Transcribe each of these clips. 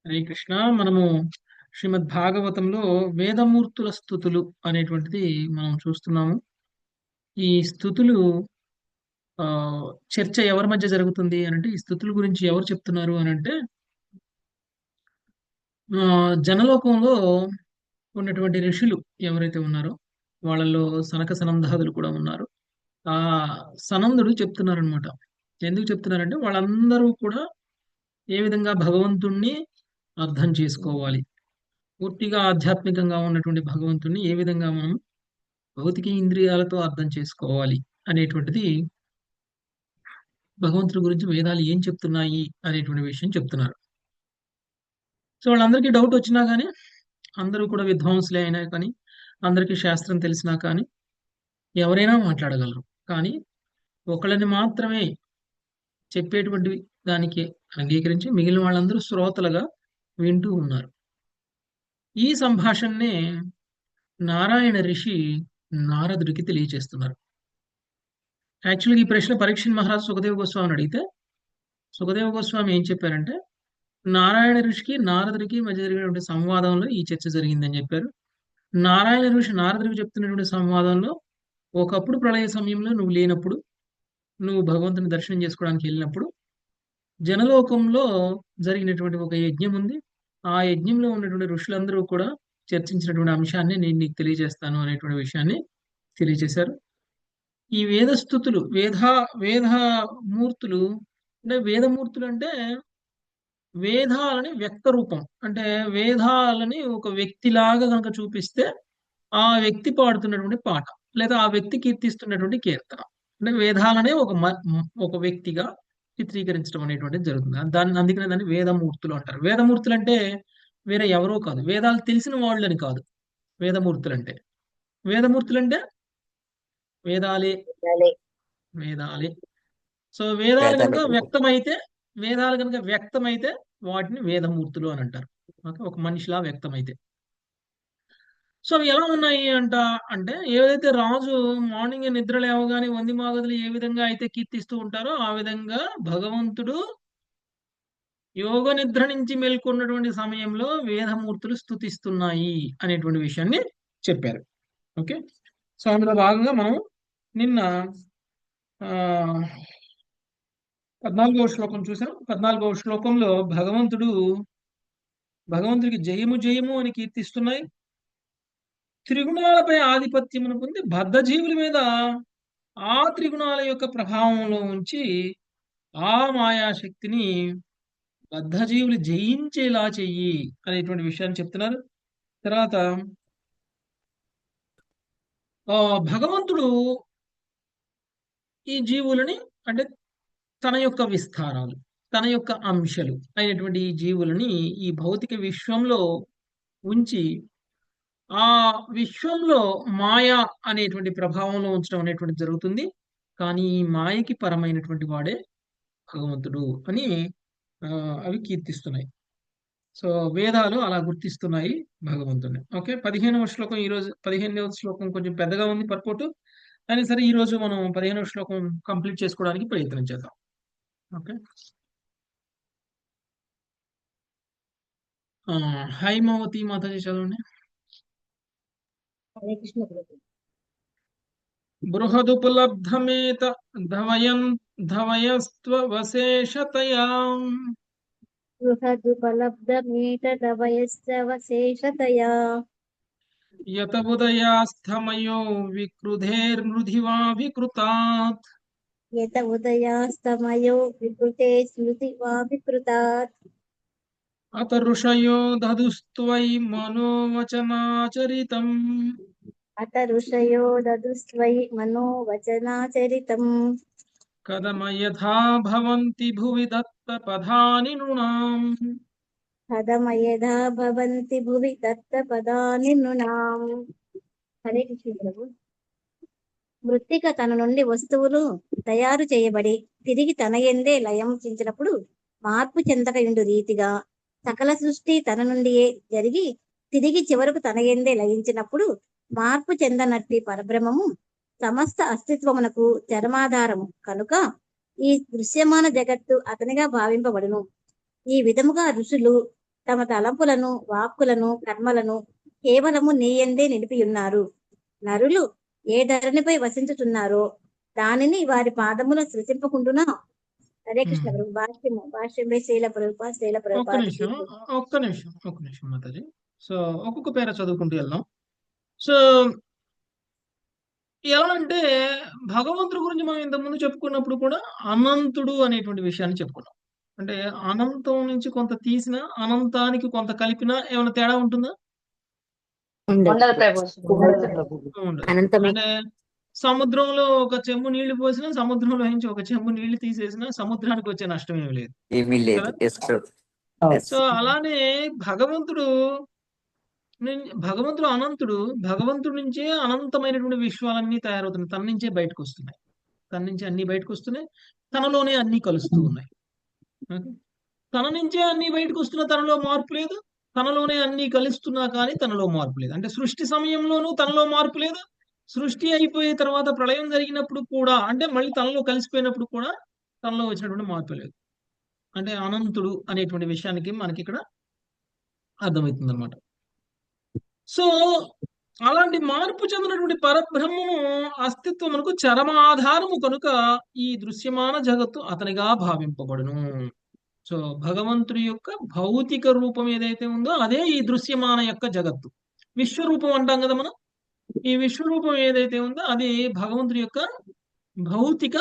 హరే కృష్ణ. మనము శ్రీమద్ భాగవతంలో వేదమూర్తుల స్థుతులు అనేటువంటిది మనం చూస్తున్నాము. ఈ స్థుతులు ఆ చర్చ ఎవరి మధ్య జరుగుతుంది అనంటే, ఈ స్థుతుల గురించి ఎవరు చెప్తున్నారు అనంటే, జనలోకంలో ఉన్నటువంటి ఋషులు ఎవరైతే ఉన్నారో వాళ్ళలో సనక సనందాదులు కూడా ఉన్నారు. ఆ సనందుడు చెప్తున్నారనమాట. ఎందుకు చెప్తున్నారంటే, వాళ్ళందరూ కూడా ఏ విధంగా భగవంతుణ్ణి అర్థం చేసుకోవాలి, పూర్తిగా ఆధ్యాత్మికంగా ఉన్నటువంటి భగవంతుణ్ణి ఏ విధంగా మనం భౌతిక ఇంద్రియాలతో అర్థం చేసుకోవాలి అనేటువంటిది, భగవంతుడి గురించి వేదాలు ఏం చెప్తున్నాయి అనేటువంటి విషయం చెప్తున్నారు. సో వాళ్ళందరికీ డౌట్ వచ్చినా కానీ, అందరూ కూడా విద్వాంసులే అయినా కానీ, అందరికీ శాస్త్రం తెలిసినా కానీ ఎవరైనా మాట్లాడగలరు. కానీ ఒకళ్ళని మాత్రమే చెప్పేటువంటి దానికి అంగీకరించి మిగిలిన వాళ్ళందరూ శ్రోతలుగా వింటూ ఉన్నారు. ఈ సంభాషణనే నారాయణ ఋషి నారదుడికి తెలియజేస్తున్నారు. యాక్చువల్గా ఈ ప్రశ్న పరీక్షణ్ మహారాజు సుఖదేవ గోస్వామిని అడిగితే, సుఖదేవ గోస్వామి ఏం చెప్పారంటే, నారాయణ ఋషికి నారదుడికి మధ్య జరిగినటువంటి సంవాదంలో ఈ చర్చ జరిగిందని చెప్పారు. నారాయణ ఋషి నారదుడికి చెప్తున్నటువంటి సంవాదంలో, ఒకప్పుడు ప్రళయ సమయంలో నువ్వు లేనప్పుడు, నువ్వు భగవంతుని దర్శనం చేసుకోవడానికి వెళ్ళినప్పుడు, జనలోకంలో జరిగినటువంటి ఒక యజ్ఞం ఉంది. ఆ యజ్ఞంలో ఉన్నటువంటి ఋషులందరూ కూడా చర్చించినటువంటి అంశాన్ని నేను నీకు తెలియజేస్తాను అనేటువంటి విషయాన్ని తెలియజేశారు. ఈ వేదస్థుతులు, వేద మూర్తులు, అంటే వేదమూర్తులు అంటే వేదాలని వ్యక్త రూపం. అంటే వేదాలని ఒక వ్యక్తిలాగా కనుక చూపిస్తే, ఆ వ్యక్తి పాడుతున్నటువంటి పాట, లేదా ఆ వ్యక్తి కీర్తిస్తున్నటువంటి కీర్తన. అంటే వేదాలనే ఒక వ్యక్తిగా చిత్రీకరించడం అనేటువంటిది జరుగుతుంది. అందుకనే దాన్ని వేదమూర్తులు అంటారు. వేదమూర్తులు అంటే వేరే ఎవరో కాదు, వేదాలు తెలిసిన వాళ్ళని కాదు. వేదమూర్తులు అంటే, వేదమూర్తులు అంటే వేదాలే, అదే వేదాలే. సో వేదాలు కనుక పేదలు. వ్యక్తమైతే, వేదాలు కనుక వ్యక్తమైతే వాటిని వేదమూర్తులు అని అంటారు. ఓకే, ఒక మనిషిలా వ్యక్తమైతే. సో అవి ఎలా ఉన్నాయి అంటే, ఏదైతే రాజు మార్నింగ్ నిద్ర లేవగానే వంది మాగదులు ఏ విధంగా అయితే కీర్తిస్తూ ఉంటారో, ఆ విధంగా భగవంతుడు యోగ నిద్ర నుంచి మేల్కొన్నటువంటి సమయంలో వేదమూర్తులు స్తుతిస్తున్నాయి అనేటువంటి విషయాన్ని చెప్పారు. ఓకే. సో అందులో భాగంగా మనం నిన్న ఆ 14వ శ్లోకం చూసాం. 14వ శ్లోకంలో భగవంతుడికి జయము జయము అని కీర్తిస్తున్నాయి. త్రిగుణాలపై ఆధిపత్యమును పొంది బద్ధజీవుల మీద ఆ త్రిగుణాల యొక్క ప్రభావంలో ఉంచి ఆ మాయాశక్తిని బద్ధజీవులు జయించేలా చెయ్యి అనేటువంటి విషయాన్ని చెప్తున్నారు. తర్వాత భగవంతుడు ఈ జీవులని, అంటే తన యొక్క విస్తారాలు, తన యొక్క అంశాలు అయినటువంటి ఈ జీవులని ఈ భౌతిక విశ్వంలో ఉంచి, ఆ విశ్వంలో మాయ అనేటువంటి ప్రభావంలో ఉంచడం అనేటువంటి జరుగుతుంది. కానీ ఈ మాయకి పరమైనటువంటి వాడే భగవంతుడు అని ఆ, అవి కీర్తిస్తున్నాయి. సో వేదాలు అలా గుర్తిస్తున్నాయి భగవంతుడిని. ఓకే, 15వ శ్లోకం, ఈ రోజు 15వ శ్లోకం కొంచెం పెద్దగా ఉంది పర్పోటు. అయినా సరే ఈ రోజు మనం 15వ శ్లోకం కంప్లీట్ చేసుకోవడానికి ప్రయత్నం చేద్దాం. ఓకే. హైమవతి మాతాజీ చదవండి. హరే కృష్ణ ప్రభు. బృహదుపలబ్ధమేత ధవయం ధవయస్త్వవశేషతయా బృహదుపలబ్ధమేతదవయస్సవశేషతయా యత ఉదయాస్తమయో విక్రుధేర్మృధివా వికృతాత్ యత ఉదయాస్తమయో వికృతే స్మృతి వా వికృతాత్ అత ఋషయో దదుస్త్వై మనోవచనాచరితం అత ఋషయో దదుస్త్వయి మనోవచనాచరితం కథమయథా భవంతి భువి దత్తపథాని నృణాం. కథమయథా భవంతి భువి దత్తపదాని నృణాం. హరే కృష్ణ ప్రభు. మృత్తిక తన నుండి వస్తువులు తయారు చేయబడి తిరిగి తన యందే లయం చెందినప్పుడు మార్పు చెందకయుండు రీతిగా సకల సృష్టి తన నుండియే జరిగి తిరిగి చివరకు తన యందే లయించినప్పుడు మార్పు చెందనట్టి పరబ్రహ్మము సమస్త అస్తిత్వమునకు చరమాధారము కనుక ఈ దృశ్యమాన జగత్తు అతనిగా భావింపబడును. ఈ విధముగా ఋషులు తమ తలంపులను వాక్కులను కర్మలను కేవలము నీయందే నిలిపి ఉన్నారు. నరులు ఏ ధరణిపై వసించుచున్నారో దానిని వారి పాదముల సృజింపకుండునా. హరే కృష్ణ ఉమ్. ప్రభు. భాష్యం శ్రీల ప్రభుపాద ఒక్క నిమిషం ఒక్క నిమిషం మాతాజీ. సో ఒక్కొక్క పేర చదువుకుంటూ వెళ్దాం. సో ఎలా అంటే భగవంతుడి గురించి మనం ఇంతకుముందు చెప్పుకున్నప్పుడు కూడా అనంతుడు అనేటువంటి విషయాన్ని చెప్పుకున్నాం. అంటే అనంతం నుంచి కొంత తీసిన అనంతానికి కొంత కలిపినా ఏమైనా తేడా ఉంటుందా? ఉండదు ప్రభు. ఉండదు. అనంతమే. అంటే సముద్రంలో ఒక చెంబు నీళ్లు పోసినా, సముద్రంలో నుంచి ఒక చెంబు నీళ్లు తీసేసినా సముద్రానికి వచ్చే నష్టం ఏమి లేదు ఏమీ లేదు. కదా. Yes, ప్రభు. సో అలానే భగవంతుడు భగవంతుడు అనంతుడు. భగవంతుడి నుంచే అనంతమైనటువంటి విశ్వాలన్నీ తయారవుతున్నాయి. తన నుంచే బయటకు వస్తున్నాయి. తన నుంచి అన్ని బయటకు వస్తున్నాయి. తనలోనే అన్ని కలుస్తూ ఉన్నాయి. ఓకే? తన నుంచే అన్ని బయటకు వస్తున్నా తనలో మార్పు లేదు. తనలోనే అన్ని కలుస్తున్నా కానీ తనలో మార్పు లేదు. అంటే సృష్టి సమయంలోనూ తనలో మార్పు లేదు. సృష్టి అయిపోయిన తర్వాత ప్రళయం జరిగినప్పుడు కూడా, అంటే మళ్ళీ తనలో కలిసిపోయినప్పుడు కూడా తనలో వచ్చినటువంటి మార్పు లేదు. అంటే అనంతుడు అనేటువంటి విషయానికి మనకి ఇక్కడ అర్థమవుతుంది అనమాట. సో అలాంటి మార్పు చెందినటువంటి పరబ్రహ్మము అస్తిత్వమునకు చరమాధారము కనుక ఈ దృశ్యమాన జగత్తు అతనిగా భావింపబడును. సో భగవంతుడి యొక్క భౌతిక రూపం ఏదైతే ఉందో అదే ఈ దృశ్యమాన యొక్క జగత్తు. విశ్వరూపం అంటాం కదా మనం. ఈ విశ్వరూపం ఏదైతే ఉందో అది భగవంతుడి యొక్క భౌతిక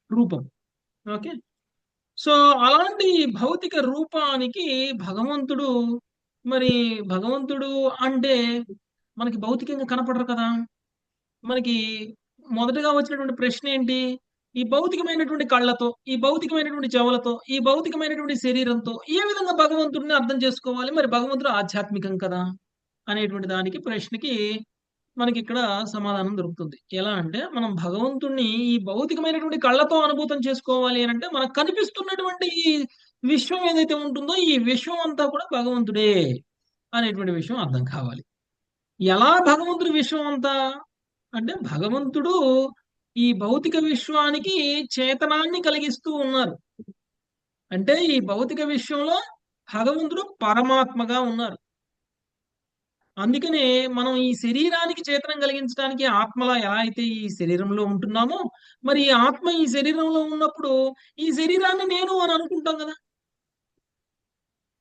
రూపం. ఓకే. సో అలాంటి భౌతిక రూపానికి భగవంతుడు, మరి భగవంతుడు అంటే మనకి భౌతికంగా కనపడరు కదా. మనకి మొదటగా వచ్చినటువంటి ప్రశ్న ఏంటి? ఈ భౌతికమైనటువంటి కళ్ళతో, ఈ భౌతికమైనటువంటి చెవులతో, ఈ భౌతికమైనటువంటి శరీరంతో ఏ విధంగా భగవంతుడిని అర్థం చేసుకోవాలి? మరి భగవంతుడు ఆధ్యాత్మికం కదా అనేటువంటి దానికి ప్రశ్నకి మనకి ఇక్కడ సమాధానం దొరుకుతుంది. ఎలా అంటే మనం భగవంతుణ్ణి ఈ భౌతికమైనటువంటి కళ్ళతో అనుభూతం చేసుకోవాలి అని అంటే మనకు కనిపిస్తున్నటువంటి ఈ విశ్వం ఏదైతే ఉంటుందో ఈ విశ్వం అంతా కూడా భగవంతుడే అనేటువంటి విషయం అర్థం కావాలి. ఎలా భగవంతుడి విశ్వం అంతా అంటే భగవంతుడు ఈ భౌతిక విశ్వానికి చేతనాన్ని కలిగిస్తూ ఉన్నారు. అంటే ఈ భౌతిక విశ్వంలో భగవంతుడు పరమాత్మగా ఉన్నారు. అందుకనే మనం ఈ శరీరానికి చేతనం కలిగించడానికి ఆత్మలా ఎలా అయితే ఈ శరీరంలో ఉంటున్నామో, మరి ఈ ఆత్మ ఈ శరీరంలో ఉన్నప్పుడు ఈ శరీరాన్ని నేను అని అనుకుంటాం కదా.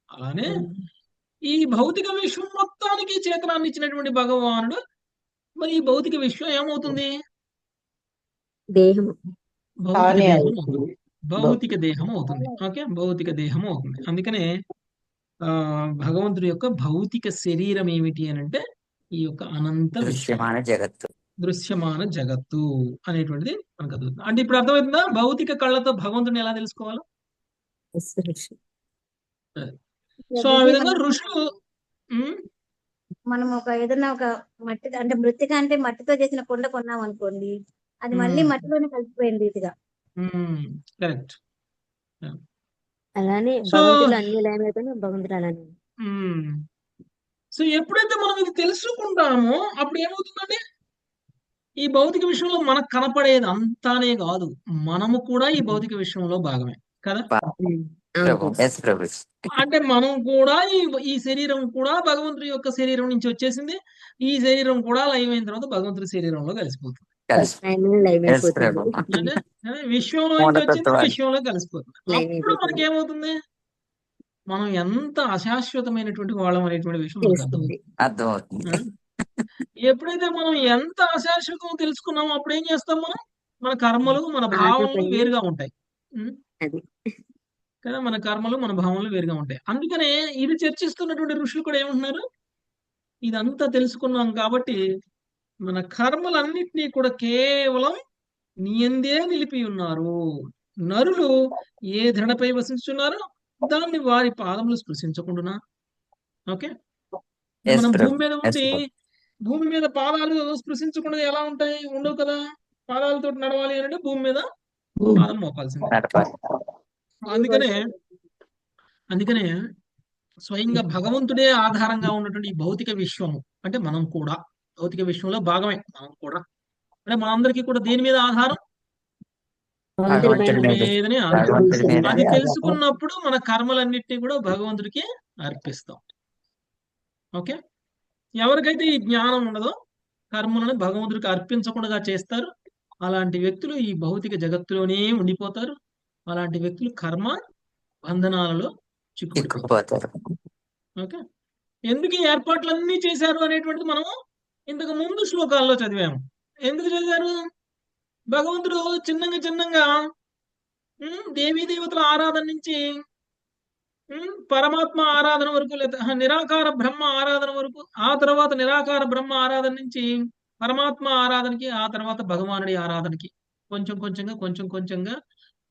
అలానే ఈ భౌతిక విశ్వం మొత్తానికి చేతనాన్ని ఇచ్చినటువంటి భగవానుడు, మరి ఈ భౌతిక విశ్వం ఏమవుతుంది? దేహం. భౌతిక దేహం అవుతుంది. భౌతిక దేహం అవుతుంది. ఓకే, భౌతిక దేహం అవుతుంది. అందుకనే భగవంతుడి యొక్క భౌతిక శరీరం ఏమిటి అని అంటే ఈ యొక్క అనంత దృశ్యమాన జగత్తు. దృశ్యమాన జగత్తు అనేటువంటిది మనకు అర్థమవుతుంది. అంటే ఇప్పుడు అర్థమవుతుందా భౌతిక కళ్ళతో భగవంతుడిని ఎలా తెలుసుకోవాలో? సో ఆ విధంగా ఋషులు మనం ఏదైనా ఒక మట్టి అంటే మృతిక అంటే మట్టితో చేసిన కొండ కొన్నాం అనుకోండి, అది మళ్ళీ మట్టిలోనే కలిసిపోయింది రీతిగా. కరెక్ట్. అలానే భగవంతుడు అన్ని లయమైపోయినా భగవంతుడు అలానే. సో ఎప్పుడైతే మనం ఇది తెలుసుకుంటామో అప్పుడు ఏమవుతుందంటే ఈ భౌతిక విషయంలో మనకు కనపడేది అంతానే కాదు, మనము కూడా ఈ భౌతిక విషయంలో భాగమే కదా. అంటే మనం కూడా ఈ శరీరం కూడా భగవంతుడి యొక్క శరీరం నుంచి వచ్చేసింది. ఈ శరీరం కూడా లయమైన తర్వాత భగవంతుడి శరీరంలో కలిసిపోతుంది. అంటే విశ్వంలో నుంచి వచ్చింది విశ్వంలో కలిసిపోతుంది. అప్పుడు మనకి ఏమవుతుంది? మనం ఎంత అశాశ్వతమైనటువంటి వాళ్ళం అనేటువంటి విషయం మనకు అర్థమవుతుంది. ఎప్పుడైతే మనం ఎంత అశాశ్వతం తెలుసుకున్నామో అప్పుడు ఏం చేస్తాం? మన కర్మలు మన భావనలు వేరుగా ఉంటాయి కదా. మన కర్మలు మన భావనలు వేరుగా ఉంటాయి. అందుకనే ఇది చర్చిస్తున్నటువంటి ఋషులు కూడా ఏమంటున్నారు? ఇదంతా తెలుసుకున్నాం కాబట్టి మన కర్మలన్నిటినీ కూడా కేవలం నీయందే నిలిపి ఉన్నారు. నరులు ఏ దృఢపై వసించున్నారో దాన్ని వారి పాదములు స్పృశించకుండా. ఓకే, మనం భూమి మీద ఉండి భూమి మీద పాదాలు స్పృశించకుండా ఎలా ఉంటాయి? ఉండవు కదా. పాదాలతో నడవాలి అంటే భూమి మీద పాదం మోపాల్సిందే. అందుకనే స్వయంగా భగవంతుడే ఆధారంగా ఉన్నటువంటి ఈ భౌతిక విశ్వము అంటే మనం కూడా భౌతిక విశ్వంలో భాగమే. మనం కూడా అంటే మనందరికీ కూడా దేని మీద ఆధారం? భగవంతుడి మీదనే ఆధారం. అది తెలుసుకున్నప్పుడు మన కర్మలన్నిటినీ కూడా భగవంతుడికి అర్పిస్తాం. ఓకే, ఎవరికైతే ఈ జ్ఞానం ఉండదో కర్మలను భగవంతుడికి అర్పించకుండా చేస్తారు, అలాంటి వ్యక్తులు ఈ భౌతిక జగత్తులోనే ఉండిపోతారు. అలాంటి వ్యక్తులు కర్మ బంధనాలలో చిక్కుబడిపోతారు. చిక్కుకుపోతారు. ఓకే, ఎందుకు ఈ ఏర్పాట్లన్నీ చేశారు అనేటువంటిది మనం ఇంతకు ముందు శ్లోకాల్లో చదివాము. ఎందుకు చదివారు? భగవంతుడు చిన్నంగా చిన్నంగా దేవీ దేవతల ఆరాధన నుంచి పరమాత్మ ఆరాధన వరకు, లేదా నిరాకార బ్రహ్మ ఆరాధన వరకు, ఆ తర్వాత నిరాకార బ్రహ్మ ఆరాధన నుంచి పరమాత్మ ఆరాధనకి, ఆ తర్వాత భగవానుడి ఆరాధనకి కొంచెం కొంచెంగా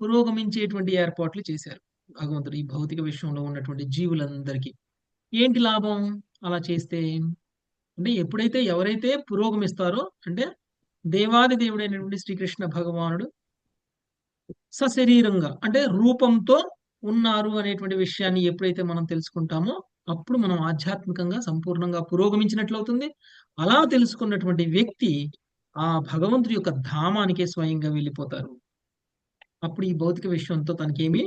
పురోగమించేటువంటి ఏర్పాట్లు చేశారు భగవంతుడు ఈ భౌతిక విశ్వంలో ఉన్నటువంటి జీవులందరికీ. ఏంటి లాభం అలా చేస్తే? అంటే ఎప్పుడైతే ఎవరైతే పురోగమిస్తారో, అంటే దేవాది దేవుడైనటువంటి శ్రీకృష్ణ భగవానుడు సశరీరంగా అంటే రూపంతో ఉన్నారు అనేటువంటి విషయాన్ని ఎప్పుడైతే మనం తెలుసుకుంటామో అప్పుడు మనం ఆధ్యాత్మికంగా సంపూర్ణంగా పురోగమించినట్లవుతుంది. అలా తెలుసుకున్నటువంటి వ్యక్తి ఆ భగవంతుడి యొక్క ధామానికే స్వయంగా వెళ్ళిపోతారు. అప్పుడు ఈ భౌతిక విశ్వంతో తనకేమీ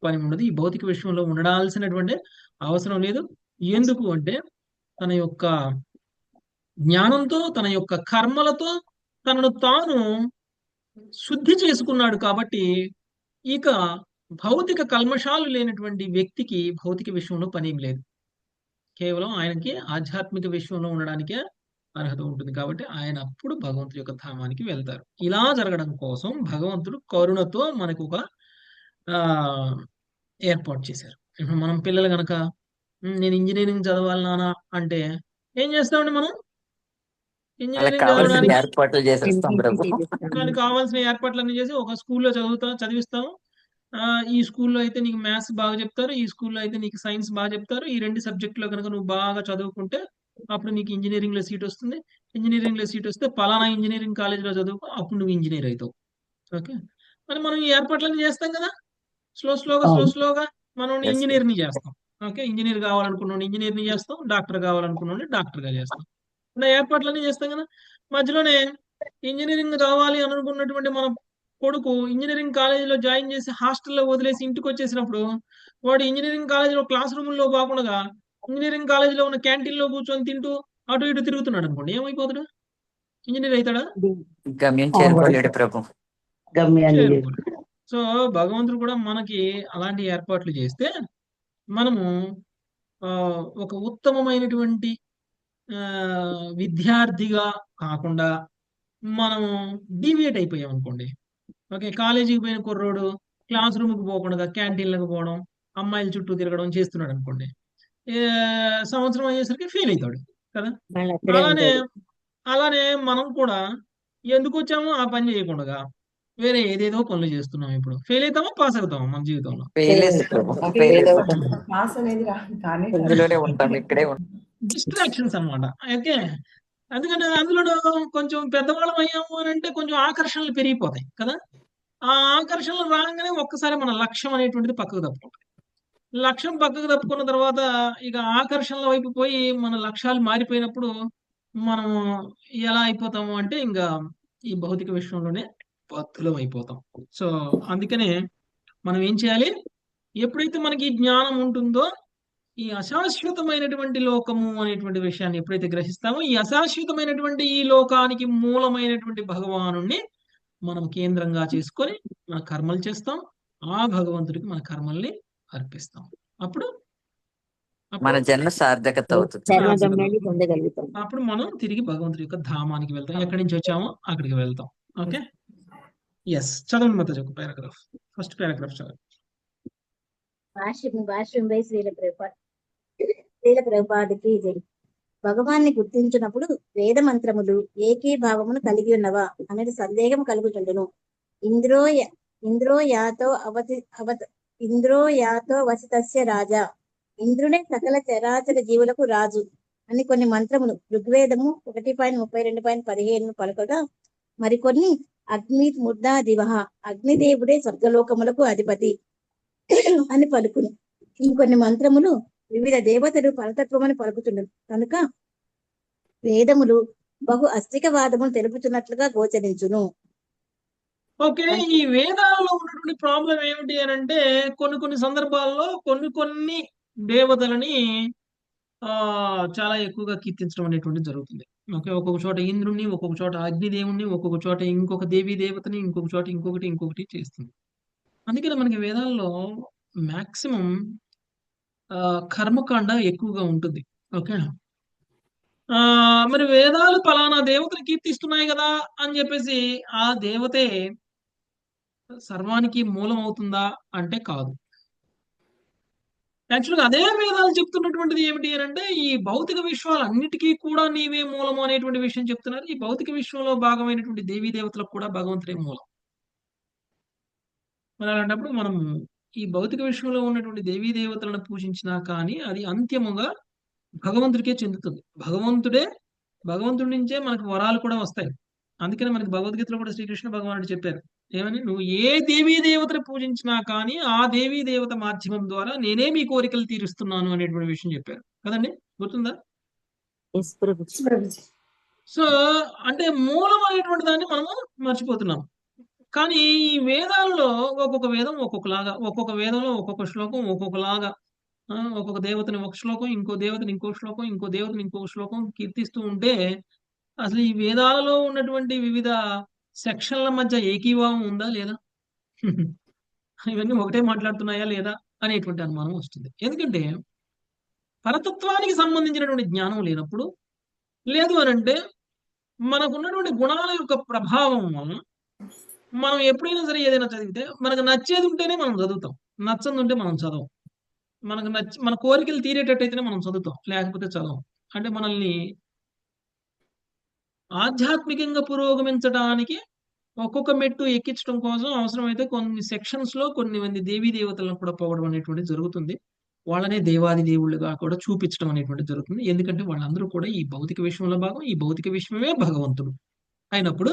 పని ఉండదు. ఈ భౌతిక విశ్వంలో ఉండాల్సినటువంటి అవసరం లేదు. ఎందుకు అంటే తన యొక్క జ్ఞానంతో, తన యొక్క కర్మలతో తనను తాను శుద్ధి చేసుకున్నాడు కాబట్టి ఇక భౌతిక కల్మషాలు లేనటువంటి వ్యక్తికి భౌతిక విషయంలో పనేం లేదు. కేవలం ఆయనకి ఆధ్యాత్మిక విషయంలో ఉండడానికే అర్హత ఉంటుంది కాబట్టి ఆయన అప్పుడు భగవంతుడి యొక్క ధామానికి వెళ్తారు. ఇలా జరగడం కోసం భగవంతుడు కరుణతో మనకు ఒక ఏర్పాటు చేశారు. ఇప్పుడు మనం పిల్లలు గనక నేను ఇంజనీరింగ్ చదవాలి నానా అంటే ఏం చేస్తామండి మనం? వాళ్ళకి ఇంజనీరింగ్ కావాల్సిన చదవడానికి ఏర్పాట్లు చేసేస్తాం ప్రభు. దానికి కావాల్సిన ఏర్పాట్లన్నీ చేసి ఒక స్కూల్లో చదివిస్తాము. ఈ స్కూల్లో అయితే నీకు మ్యాథ్స్ బాగా చెప్తారు, ఈ స్కూల్లో అయితే నీకు సైన్స్ బాగా చెప్తారు. ఈ 2 సబ్జెక్టులో కనుక నువ్వు బాగా చదువుకుంటే అప్పుడు నీకు ఇంజనీరింగ్ లో సీట్ వస్తుంది. ఇంజనీరింగ్ లో సీట్ వస్తే పలానా ఇంజనీరింగ్ కాలేజీలో చదువుకో, అప్పుడు నువ్వు ఇంజనీర్ అవుతావు. ఓకే, మరి మనం ఈ ఏర్పాట్లన్నీ చేస్తాం కదా, స్లోగా మనం Yes, ఇంజనీర్ని చేస్తాం. ఓకే, ఇంజనీర్ కావాలనుకున్నాను ఇంజనీర్ని చేస్తాం, డాక్టర్ కావాలనుకున్నాను డాక్టర్గా చేస్తాం. ఇలా ఏర్పాట్లన్నీ చేస్తాం కదా. మధ్యలోనే ఇంజనీరింగ్ కావాలి అని అనుకున్నటువంటి మన కొడుకు ఇంజనీరింగ్ కాలేజీలో జాయిన్ చేసి హాస్టల్లో వదిలేసి ఇంటికి వచ్చేసినప్పుడు వాడు ఇంజనీరింగ్ కాలేజీలో క్లాస్ రూముల్లో కాకుండా ఇంజనీరింగ్ కాలేజీలో ఉన్న క్యాంటీన్లో కూర్చొని తింటూ అటు ఇటు తిరుగుతున్నాడు అనుకోండి, ఏమైపోతాడు? ఇంజనీర్ అవుతాడా? గమ్యం చేరుకోలేడు ప్రభు. చేరుకోడు. సో భగవంతుడు కూడా మనకి అలాంటి ఏర్పాట్లు చేస్తే మనము ఒక ఉత్తమమైనటువంటి విద్యార్థిగా కాకుండా మనము డీవియేట్ అయిపోయాం అనుకోండి. ఓకే, కాలేజీకి పోయిన కుర్రోడు క్లాస్ రూమ్కి పోకుండా క్యాంటీన్లకు పోవడం, అమ్మాయిల చుట్టూ తిరగడం చేస్తున్నాడు అనుకోండి, సంవత్సరం అయ్యేసరికి ఫెయిల్ అవుతాడు కదా. అలానే మనం కూడా ఎందుకు వచ్చామో ఆ పని చేయకుండా వేరే ఏదేదో పనులు చేస్తున్నాం. ఇప్పుడు ఫెయిల్ అవుతామా పాస్ అవుతామా మన జీవితంలో? ఇందులోనే ఉంటాం, ఇక్కడే ఉంటాం. డిస్ట్రాక్షన్స్ అన్నమాట. ఓకే, అందుకని అందులో కొంచెం పెద్దవాళ్ళం అయ్యాము అని అంటే కొంచెం ఆకర్షణలు పెరిగిపోతాయి కదా. ఆ ఆకర్షణలు రాగానే ఒక్కసారి మన లక్ష్యం అనేటువంటిది పక్కకు తప్పుకుంటాం. లక్ష్యం పక్కకు తప్పుకున్న తర్వాత ఇక ఆకర్షణల వైపు పోయి మన లక్ష్యాలు మారిపోయినప్పుడు మనం ఎలా అయిపోతాము అంటే ఇంకా ఈ భౌతిక విశ్వంలోనే బద్ధులం అయిపోతాం. సో అందుకనే మనం ఏం చేయాలి? ఎప్పుడైతే మనకి ఈ జ్ఞానం ఉంటుందో ఈ అశాశ్వతమైనటువంటి లోకము అనేటువంటి విషయాన్ని ఎప్పుడైతే గ్రహిస్తామో ఈ అశాశ్వతమైనటువంటి ఈ లోకానికి మూలమైనటువంటి భగవానుణ్ణి మనం కేంద్రంగా చేసుకొని మన కర్మలు చేస్తాం. ఆ భగవంతుడికి మన కర్మల్ని అర్పిస్తాం. అప్పుడు మన జన్మ సార్థకత అవుతుంది. అప్పుడు మనం తిరిగి భగవంతుడి యొక్క ధామానికి వెళ్తాం. ఎక్కడి నుంచి వచ్చామో అక్కడికి వెళ్తాం. ఓకే, ఎస్, చదవండి మాతాజీ ఒక పారాగ్రాఫ్, ఫస్ట్ పారాగ్రాఫ్ చదవండి. భాష్యం పై శ్రీల ప్రభుపాదికి జై. భగవాన్ని గుర్తించినప్పుడు వేద మంత్రములు ఏకీభావమును కలిగి ఉన్నవా అనేది సందేహం కలుగుతుండెను. ఇంద్రో యాతో వసితస్య రాజా, ఇంద్రునే సకల చరాచర జీవులకు రాజు అని కొన్ని మంత్రములు ఋగ్వేదము 1.32.15 పలుకగా, మరికొన్ని అగ్ని ముద్దా దివహ, అగ్నిదేవుడే స్వర్గలోకములకు అధిపతి అని పలుకును. ఇంకొన్ని మంత్రములు వివిధ దేవతలు పరతత్వమని పలుకుతున్నారు కనుక వేదములు బహు అస్తికవాదమును తెలుపుతున్నట్లుగా గోచరించును. ఓకే, ఈ వేదాలలో ఉన్నటువంటి ప్రాబ్లం ఏమిటి అని అంటే కొన్ని సందర్భాల్లో కొన్ని దేవతలని చాలా ఎక్కువగా కీర్తించడం అనేటువంటిది జరుగుతుంది. ఓకే. ఒక్కొక్క చోట ఇంద్రుడిని, ఒక్కొక్క చోట అగ్నిదేవుడిని, ఒక్కొక్క చోట ఇంకొక దేవీ దేవతని, ఇంకొక చోట ఇంకొకటి చేస్తుంది. అందుకనే మనకి వేదాల్లో మాక్సిమం కర్మకాండ ఎక్కువగా ఉంటుంది. ఓకే. మరి వేదాలు పలానా దేవతని కీర్తిస్తున్నాయి గదా! అని జెప్పేసి ఆ దేవతే సర్వానికి మూలం అవుతుందా అంటే కాదు. యాక్చువల్‌గా అదే వేదాలు చెప్తున్నటువంటిది ఏమిటి అనంటే, ఈ భౌతిక విశ్వాలన్నిటికీ కూడా నీవే మూలము అనేటువంటి విషయం చెప్తున్నారు. ఈ భౌతిక విశ్వంలో భాగమైనటువంటి దేవీ దేవతలకు కూడా భగవంతుడే మూలం. మరి అలాంటప్పుడు మనము ఈ భౌతిక విశ్వంలో ఉన్నటువంటి దేవీ దేవతలను పూజించినా కానీ అది అంత్యముగా భగవంతుడికే చెందుతుంది. భగవంతుడి నుంచే మనకు వరాలు కూడా వస్తాయి. అందుకనే మనకి భగవద్గీతలో కూడా శ్రీకృష్ణ భగవానుడు చెప్పారు. ఏమని? "నువ్వు ఏ దేవీ దేవతను పూజించినా కానీ, ఆ దేవీ దేవత మాధ్యమం ద్వారా నేనే మీ కోరికలు తీరుస్తున్నాను" అనేటువంటి విషయం చెప్పారు. కదండీ! గుర్తుందా? ఎస్ ప్రభుజీ. ప్రభుజీ. సో, అంటే మూలం అనేటువంటి దాన్ని మనము మర్చిపోతున్నాం. కానీ ఈ వేదాల్లో ఒక్కొక్క వేదం ఒక్కొక్కలాగా, ఒక్కొక్క వేదంలో ఒక్కొక్క శ్లోకం ఒక్కొక్కలాగా ఒక్కొక్క దేవతని ఒక శ్లోకం, ఇంకో దేవతని ఇంకో శ్లోకం, ఇంకో దేవతని ఇంకో శ్లోకం కీర్తిస్తూ ఉంటే, అసలు ఈ వేదాలలో ఉన్నటువంటి వివిధ సెక్షన్ల మధ్య ఏకీభావం ఉందా లేదా? ఇవన్నీ ఒకటే మాట్లాడుతున్నాయా లేదా? అనేటువంటి అనుమానం వస్తుంది. ఎందుకంటే పరతత్వానికి సంబంధించినటువంటి జ్ఞానం లేనప్పుడు, లేదు అనంటే మనకున్నటువంటి గుణాల యొక్క ప్రభావం వలన మనం ఎప్పుడైనా సరే ఏదైనా చదివితే మనకు నచ్చేది ఉంటేనే మనం చదువుతాం. నచ్చనిది ఉంటే మనం చదవం. మన కోరికలు తీరేటట్టయితేనే మనం చదువుతాం. లేకపోతే చదవం. అంటే మనల్ని ఆధ్యాత్మికంగా పురోగమించడానికి ఒక్కొక్క మెట్టు ఎక్కించడం కోసం అవసరమైతే కొన్ని సెక్షన్స్‌లో కొన్ని మంది దేవీ దేవతలను కూడా పొగడడం అనేటువంటిది జరుగుతుంది. వాళ్ళనే దేవాది దేవుళ్ళుగా కూడా చూపించడం అనేటువంటిది జరుగుతుంది. ఎందుకంటే వాళ్ళందరూ కూడా ఈ భౌతిక విశ్వంలో భాగం. ఈ భౌతిక విశ్వమే భగవంతుడు. అయినప్పుడు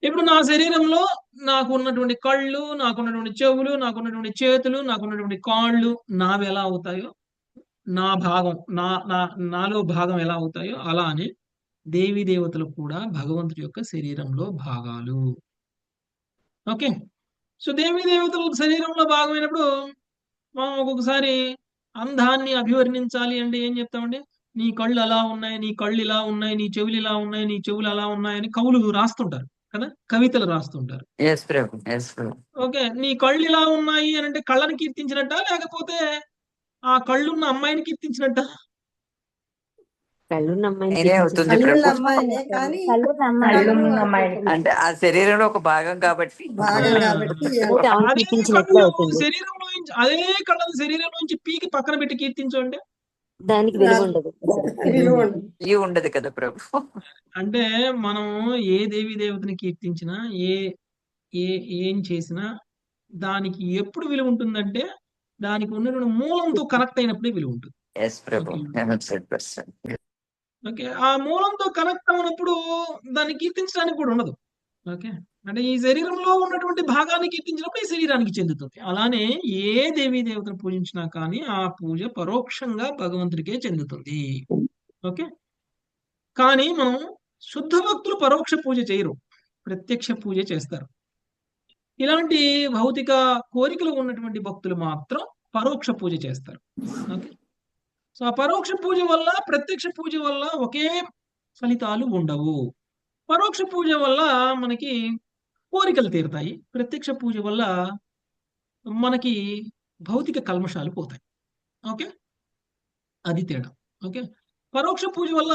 ఇప్పుడు నా శరీరంలో నాకున్నటువంటి కళ్ళు, నాకున్నటువంటి చెవులు, నాకున్నటువంటి చేతులు, నాకున్నటువంటి కాళ్ళు నావెలా అవుతాయో, నా భాగం నా నా నాలో భాగం ఎలా అవుతాయో అలానే దేవీ దేవతలు కూడా భగవంతుడి యొక్క శరీరంలో భాగాలు. ఓకే. సో, దేవీ దేవతల శరీరంలో భాగమైనప్పుడు మనం ఒక్కొక్కసారి అందాన్ని అభివర్ణించాలి అంటే ఏం చెప్తామండి? నీ కళ్ళు అలా ఉన్నాయి, నీ కళ్ళు ఇలా ఉన్నాయి, నీ చెవులు ఇలా ఉన్నాయి, నీ చెవులు అలా ఉన్నాయని కవులు రాస్తుంటారు కదా! కవితలు రాస్తుంటారు. ఎస్ ప్రభు. ఎస్ ప్రభు. ఓకే. నీ కళ్ళు ఇలా ఉన్నాయి అనంటే కళ్ళని కీర్తించినట్టా? లేకపోతే ఆ కళ్ళున్న అమ్మాయిని కీర్తించినట్టా? కళ్ళున్న అమ్మాయిని నేనే అవుతుంది కళ్ళున్న ప్రభు. అమ్మాయినే కానీ కళ్ళున్న కళ్ళున్న అమ్మాయి అమ్మాయిని అంటే ఆ శరీరంలో ఒక భాగం కాబట్టి భాగం ఆ. కాబట్టి అంటే ఆమె అదే కీర్తించినట్లే కళ్ళు అవుతుంది. శరీరంలో నుంచి అదే కళ్ళని శరీరంలో నుంచి పీకి పక్కన పెట్టి కీర్తించండి. దానికి విలువ ఉండదు. విలువ ఉండదు. ఇవి ఉండదు కదా ప్రభు. అంటే మనం ఏ దేవీ దేవతని కీర్తించినా, ఏ ఏ ఏం చేసినా దానికి ఎప్పుడు విలువ ఉంటుందంటే, దానికి ఉన్నటువంటి మూలంతో కనెక్ట్ అయినప్పుడే విలువ ఉంటుంది. ఎస్ ప్రభు. ఓకే. 100%. ఓకే. ఆ మూలంతో కనెక్ట్ అవ్వనప్పుడు దాన్ని కీర్తించడానికి కూడా ఉండదు. ఓకే. అంటే ఈ శరీరంలో ఉన్నటువంటి భాగాన్ని కీర్తించినప్పుడు ఈ శరీరానికి చెందుతుంది. అలానే ఏ దేవీ దేవతను పూజించినా కానీ ఆ పూజ పరోక్షంగా భగవంతుడికే చెందుతుంది. ఓకే. కానీ మనం శుద్ధ భక్తులు పరోక్ష పూజ చేయరు. ప్రత్యక్ష పూజ చేస్తారు. ఇలాంటి భౌతిక కోరికలు ఉన్నటువంటి భక్తులు మాత్రం పరోక్ష పూజ చేస్తారు. ఓకే. సో, ఆ పరోక్ష పూజ వల్ల, ప్రత్యక్ష పూజ వల్ల ఒకే ఫలితాలు ఉండవు. పరోక్ష పూజ వల్ల మనకి కోరికలు తీరుతాయి. ప్రత్యక్ష పూజ వల్ల మనకి భౌతిక కల్మషాలు పోతాయి. ఓకే. అది తేడా. ఓకే. పరోక్ష పూజ వల్ల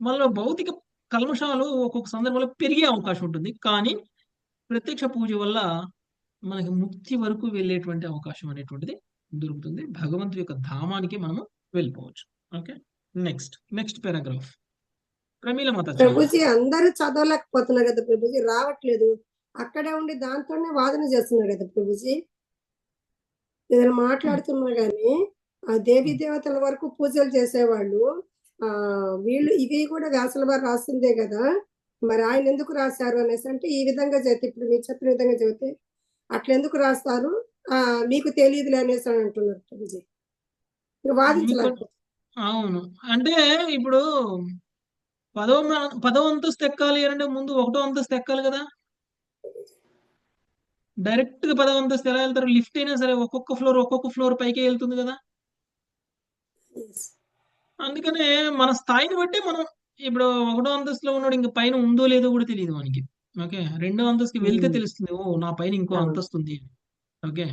మనలో భౌతిక కల్మషాలు ఒక్కొక్క సందర్భంలో పెరిగే అవకాశం ఉంటుంది. కానీ ప్రత్యక్ష పూజ వల్ల మనకి ముక్తి వరకు వెళ్ళేటువంటి అవకాశం అనేటువంటిది దొరుకుతుంది. భగవంతుడి యొక్క ధామానికి మనము వెళ్ళిపోవచ్చు. ఓకే. Next paragraph. ప్రమీల మాత చదవండి. ప్రభుజీ అందరూ చదవలేకపోతున్నారు కదా ప్రభుజీ, రావట్లేదు. అక్కడే ఉండి దాంతోనే వాదన చేస్తున్నారు కదా ప్రభుజీ. ఏదైనా మాట్లాడుతున్నా గానీ ఆ దేవీ దేవతల వరకు పూజలు చేసేవాళ్ళు వీళ్ళు ఇవి కూడా వ్యాసుల వారు రాసిందే కదా, మరి ఆయన ఎందుకు రాశారు అనేసి అంటే ఈ విధంగా చెప్తే, ఇప్పుడు మీరు చెప్పిన విధంగా చెబితే అట్లెందుకు రాస్తారు, మీకు తెలియదులే అనేసి అని అంటున్నారు ప్రభుజీ. వాదించలేదు. అవును. అంటే ఇప్పుడు పదో అంతస్తు ఎక్కాలి అంటే ముందు ఒకటో అంతస్తు ఎక్కాలి కదా. డైరెక్ట్ గా 10వ అంతస్తు ఎలా వెళ్తారు? లిఫ్ట్ అయినా సరే ఒక్కొక్క ఫ్లోర్ పైకి వెళ్తుంది కదా. Yes. అందుకనే మన స్థాయిని బట్టి మనం ఇప్పుడు ఒకటో అంతస్తులో ఉన్నాడు ఇంక పైన ఉందో లేదో కూడా తెలియదు మనకి. ఓకే. రెండో అంతస్తుకి వెళ్తే తెలుస్తుంది. ఓ నా పైన ఇంకో అవును. అంతస్తు ఉంది. ఓకే.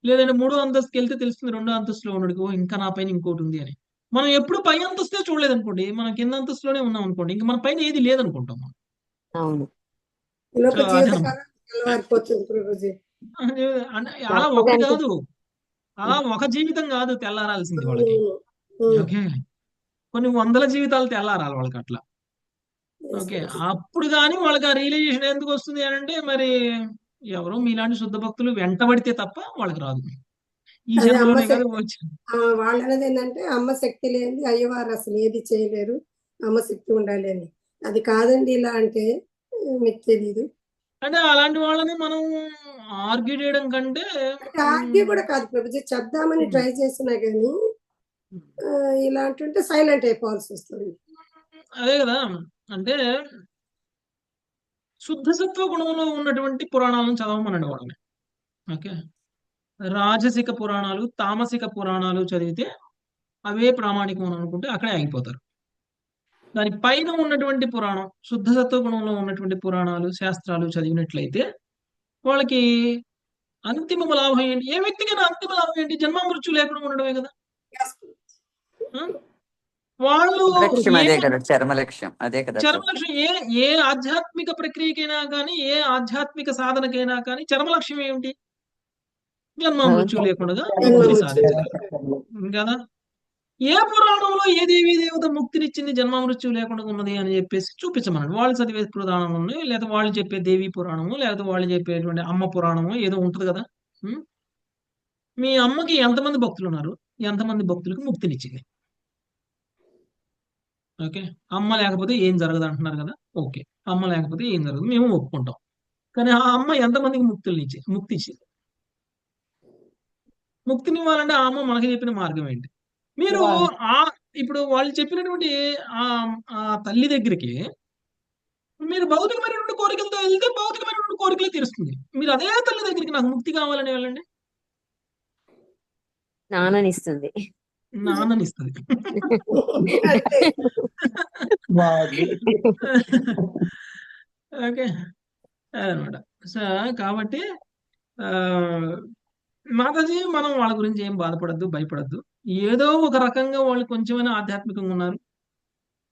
లేదంటే మూడో అంతస్తుకి వెళ్తే తెలుస్తుంది రెండో అంతస్తులో ఉన్నాడు ఓ ఇంకా నా పైన ఇంకోటి ఉంది అని. మనం ఎప్పుడు పై అంతస్తే చూడలేదు అనుకోండి, మనం కింద అంతస్తులోనే ఉన్నాం అనుకోండి, ఇంక మన పైన ఏది లేదనుకుంటాం మనం. అవును. ఈ లోపు సో అదనమాట. జీవితకాలం తెల్లవారిపోతుంది ప్రభుజీ. అంటే అలా ఒకటి తప్పదంటే కాదు, అలా ఒక జీవితం కాదు తెల్లారాల్సింది వాళ్ళకి. ఓకే. కొన్ని వందల జీవితాలు తెల్లారాలి వాళ్ళకి అట్లా. ఓకే. అప్పుడు కానీ వాళ్ళకి ఆ రియలైజేషన్ ఎందుకు వస్తుంది అని అంటే మరి ఎవరో మీలాంటి శుద్ధ భక్తులు వెంటబడితే తప్ప వాళ్ళకి రాదు. ఈ అదే అమ్మ జన్మలోనే కాదు శక్తి. వచ్చి. వాళ్ళు అనేది ఏంటంటే అమ్మ శక్తి లేనిది అయ్యవారు అసలు ఏది చేయలేరు, అమ్మ శక్తి ఉండాలి అని. అది కాదండి ఇలా అంటే మీకు తెలీదు. అంటే అలాంటి వాళ్ళని మనం ఆర్గ్యూ చేయడం కంటే అంటే ఆర్గ్యూ కూడా కాదు ప్రభుజీ, చెప్దామని ట్రై చేసినా కానీ ఇలా అంటుంటే సైలెంట్ అయిపోవాల్సి వస్తుంది. అదే కదా. అంటే శుద్ధ సత్వ గుణంలో ఉన్నటువంటి పురాణాలను చదవమనండి వాళ్ళని. ఓకే. రాజసిక పురాణాలు, తామసిక పురాణాలు చదివితే అవే ప్రామాణికం అని అనుకుంటే అక్కడే ఆగిపోతారు. దాని పైన ఉన్నటువంటి పురాణం, శుద్ధ సత్వ గుణంలో ఉన్నటువంటి పురాణాలు, శాస్త్రాలు చదివినట్లయితే వాళ్ళకి అంతిమ లాభం ఏంటి? ఏ వ్యక్తికైనా అంతిమ లాభం ఏంటి? జన్మ మృత్యు లేకుండా ఉండడమే కదా. ఆ? వాళ్ళు లక్ష్యం ఏ అదే కదా, చర్మ లక్ష్యం అదే కదా చర్మ ప్రభు. లక్ష్యం ఏ ఆధ్యాత్మిక ప్రక్రియకైనా కానీ, ఏ ఆధ్యాత్మిక సాధనకైనా కానీ చర్మ లక్ష్యం ఏమిటి? జన్మ మృత్యు లేకుండా ముక్తిని సాధించాలి కదా. ఏ పురాణంలో ఏ దేవీ దేవత ముక్తినిచ్చింది జన్మ మృత్యు లేకుండా ఉన్నది అని చెప్పేసి చూపించమనండి. వాళ్ళు చదివే పురాణంలో లేదా వాళ్ళు చెప్పే దేవి పురాణము లేకపోతే వాళ్ళు చెప్పేటువంటి అమ్మ పురాణము ఏదో ఉంటది కదా. ఉం? మీ అమ్మకి ఎంతమంది భక్తులు ఉన్నారు? ఎంతమంది భక్తులకు ముక్తినిచ్చింది? ఓకే. అమ్మ లేకపోతే ఏం జరగదు అంటున్నారు కదా. ఓకే. అమ్మ లేకపోతే ఏం జరగదు మేము ఒప్పుకుంటాం. కానీ ఆ అమ్మ ఎంతమందికి ముక్తి ఇచ్చింది? ముక్తినివ్వాలంటే ఆ అమ్మ మనకి చెప్పిన మార్గం ఏంటి? మీరు ఆ ఇప్పుడు వాళ్ళు చెప్పినటువంటి ఆ ఆ తల్లి దగ్గరికి మీరు భౌతికమైనటువంటి కోరికలతో వెళ్తే భౌతికమైనటువంటి కోరికలే తీరుస్తుంది. మీరు అదే తల్లి దగ్గరికి నాకు ముక్తి కావాలని వెళ్ళండి, నాన్ననిస్తుంది. నాన్ననిస్తుంది. అంతే. ఓకే. అదనమాట. సో కాబట్టి ఆ మాతాజీ మనం వాళ్ళ గురించి ఏం బాధపడద్దు, భయపడద్దు. ఏదో ఒక రకంగా వాళ్ళు కొంచెమైనా ఆధ్యాత్మికంగా ఉన్నారు.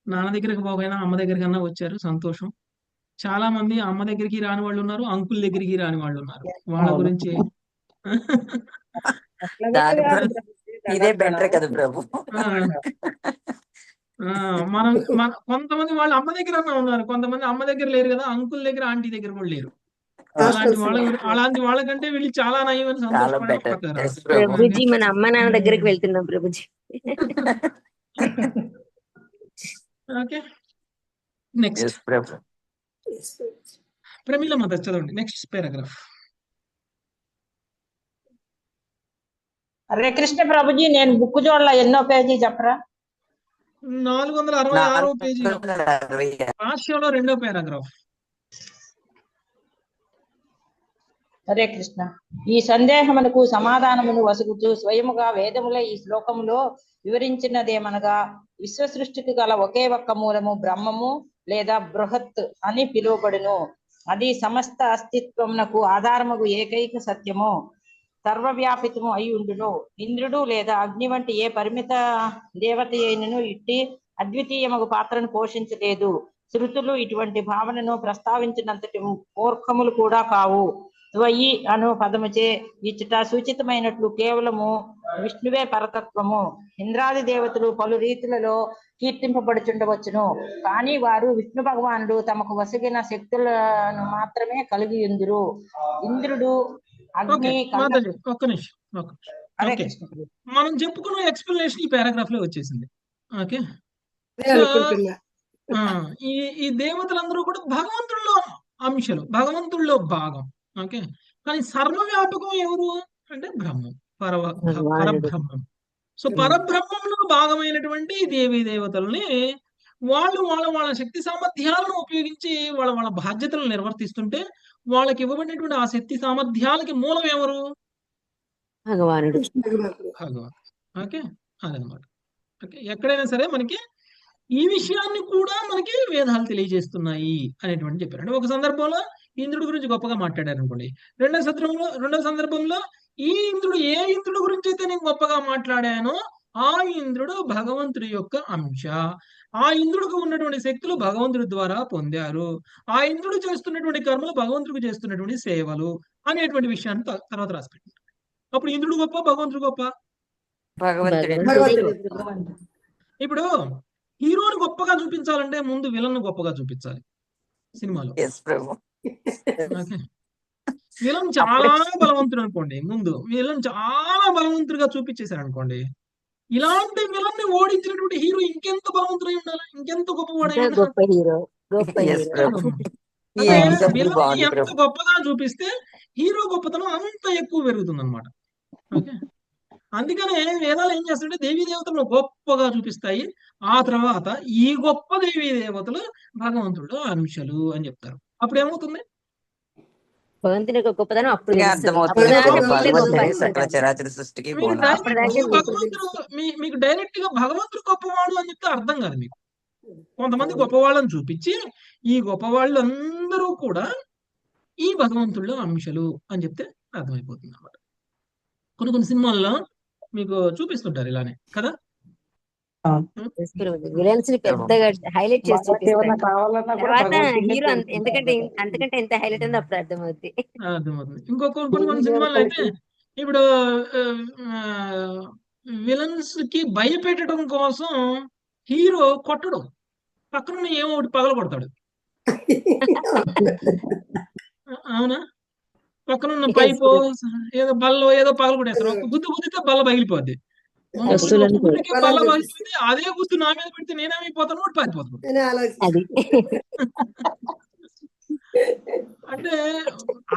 నాన్న దగ్గరికి పోకపోయినా అమ్మ దగ్గరికన్నా వచ్చారు, సంతోషం. చాలా మంది అమ్మ దగ్గరికి రాని వాళ్ళు ఉన్నారు, అంకుల్ దగ్గరికి రాని వాళ్ళు ఉన్నారు. వాళ్ళ గురించి దాని ఇదే బెటర్ కదా ప్రభు. ఆ, ఆ, మనం కొంతమంది వాళ్ళ అమ్మ దగ్గర ఉన్నారు, కొంతమంది అమ్మ దగ్గర లేరు కదా, అంకుల్ దగ్గర ఆంటీ దగ్గర కూడా లేరు. అలాంటి వాళ్ళకంటే వీళ్ళు చాలా నయం అని చాలా సంతోషపడడం బెటర్. పక్కన. ఎస్ ప్రభు. ప్రభుజీ మన అమ్మ నాన్న దగ్గరికి వెళ్తున్నాం ప్రభుజీ. ఓకే. నెక్స్ట్ ఎస్ ప్రభు. ప్రమీల మాత చదవండి నెక్స్ట్ పారాగ్రాఫ్. హరే కృష్ణ ప్రభుజీ, నేను బుక్ చూడాల, ఎన్నో పేజీ చెప్పరా? 466 పేజీలో 466. భాష్యంలో 2వ పారాగ్రాఫ్. హరే కృష్ణ. ఈ సందేహమునకు సమాధానమును వసుగుతూ స్వయముగా వేదముల ఈ శ్లోకములో వివరించినదేమనగా, విశ్వ సృష్టికి గల ఒకే ఒక్క మూలము బ్రహ్మము లేదా బృహత్ అని పిలువబడును. అది సమస్త అస్తిత్వమునకు ఆధారముగు ఏకైక సత్యము, సర్వవ్యాపితము అయి ఉండును. ఇంద్రుడు లేదా అగ్ని వంటి ఏ పరిమిత దేవత అయినను ఇట్టి అద్వితీయమగు పాత్రను పోషించలేదు. శృతులు ఇటువంటి భావనను ప్రస్తావించినంతటి మూర్ఖములు కూడా కావు. త్వయి అను పదముచే ఇచ్చట సూచితమైనట్లు కేవలము విష్ణువే పరతత్వము. ఇంద్రాది దేవతలు పలు రీతులలో కీర్తింపబడుచుండవచ్చును, కానీ వారు విష్ణు భగవానుడు తమకు వసగిన శక్తులను మాత్రమే కలిగి ఉందురు. ఇంద్రుడు, అగ్ని, ఒక్క నిమిషం. ఓకే, మనం చెప్పుకున్న ఎక్స్ప్లెనేషన్ ఈ పారాగ్రాఫ్ లో వచ్చేసింది. ఓకే. ఈ దేవతలందరూ కూడా భగవంతుల్లో అంశాలు, భగవంతుల్లో భాగం. ఓకే. కానీ సర్వవ్యాపకం ఎవరు అంటే బ్రహ్మం, పరబ్రహ్మం. సో పరబ్రహ్మంలో భాగమైనటువంటి దేవీ దేవతల్ని వాళ్ళు వాళ్ళ శక్తి సామర్థ్యాలను ఉపయోగించి వాళ్ళ బాధ్యతలను నిర్వర్తిస్తుంటే వాళ్ళకి ఇవ్వబడినటువంటి ఆ శక్తి సామర్థ్యాలకి మూలం ఎవరు? భగవానుడు. భగవాన్. ఓకే, అదనమాట. ఓకే, ఎక్కడైనా సరే మనకి ఈ విషయాన్ని కూడా మనకి వేదాలు తెలియజేస్తున్నాయి అనేటువంటి చెప్పారు. అంటే ఒక సందర్భంలో ఇంద్రుడి గురించి గొప్పగా మాట్లాడారు అనుకోండి, రెండో సందర్భంలో ఈ ఇంద్రుడు ఏ ఇంద్రుడి గురించి అయితే నేను గొప్పగా మాట్లాడానో ఆ ఇంద్రుడు భగవంతుడి యొక్క అంశ, ఆ ఇంద్రుడికి ఉన్నటువంటి శక్తులు భగవంతుడి ద్వారా పొందారు, ఆ ఇంద్రుడు చేస్తున్నటువంటి కర్మలు భగవంతుడికి చేస్తున్నటువంటి సేవలు అనేటువంటి విషయాన్ని తర్వాత రాసి పెట్టారు. అప్పుడు ఇంద్రుడు గొప్ప, భగవంతుడు గొప్ప? భగవంతుడి భగవంతుడే భగవంతుడే గొప్ప. ఇప్పుడు హీరోని గొప్పగా చూపించాలంటే ముందు విలన్ గొప్పగా చూపించాలి సినిమాలో. ఎస్ ప్రభు. ఓకే, విలన్ చాలా బలవంతుడు అనుకోండి, ముందు విలన్ చాలా బలవంతుడిగా చూపించేశారు అనుకోండి, ఇలాంటి విలన్ ని ఓడించినటువంటి హీరో ఇంకెంత బలవంతుడై ఉండాలి, ఇంకెంత గొప్పవాడై ఇంకా ఉండాలి. గొప్ప హీరో, గొప్ప ఎస్ హీరో. ప్రభు. ఈ అంటే ఎగ్జాంపుల్ విలన్ ని బాగుంది ఎంత ప్రభు. గొప్పగా చూపిస్తే హీరో గొప్పతనం అంత ఎక్కువ పెరుగుతుంది అనమాట. ఓకే, అందుకనే వేదాలు ఏం చేస్తాయంటే దేవీ దేవతలను గొప్పగా చూపిస్తాయి, ఆ తర్వాత ఈ గొప్ప దేవీ దేవతలు భగవంతుడు అంశలు అని చెప్తారు. అప్పుడు ఏమవుతుంది? భగవంతుని యొక్క గొప్పతనం అప్పుడు ఇంకా తెలుస్తుంది. అర్థమవుతుంది అప్పుడు దాకా ప్రభు. వీళ్ళే గొప్ప భగవంతుడే అనుకుంటారు. సకల చరాచర సృష్టికి మీకు మూలం. అప్పుడు డైరెక్ట్ దాకా గా భగవంతుడు మీకు డైరెక్ట్ గా భగవంతుడు గొప్పవాడు అని చెప్తే అర్థం కాదు మీకు. కొంతమంది గొప్పవాళ్ళని చూపించి ఈ గొప్పవాళ్ళు అందరూ కూడా ఈ భగవంతుడిలో అంశలు అని చెప్తే అర్థమైపోతుంది అన్నమాట. కొన్ని సినిమాల్లో మీకు చూపిస్తుంటారు ఇలానే కదా. విలన్స్ ని పెద్దగా హైలైట్ చేసి చూపిస్తారు. కావాలన్నా కూడా తర్వాత భగవంతుడినే హీరో తెలుసుకుంటారు. ఎందుకంటే అంతకంటే ఎంత హైలైట్ ఉందో అప్పుడు అర్థమవుతుంది. అర్థమవుతుంది. కొన్ని సినిమాల్లో అయితే ఇప్పుడు విలన్స్ కి భయపెట్టడం కోసం హీరో కొట్టడం, పక్కన ఏమో ఒకటి పగల కొడతాడు. అవునా? పక్కన ఉన్న పైపు ఏదో బల్లో ఏదో పగల కొట్టేస్తారు, ఒక గుద్దు గుద్దితే బల్ల పగిలిపోద్ది. వస్తువులను ఒక గుద్దుకి బల్ల పగిలిపోతే అదే గుర్తు నా మీద పెడితే నేనేమైపోతాను, వాడు పారిపోతాను. అని ఆలోచన. అది అంటే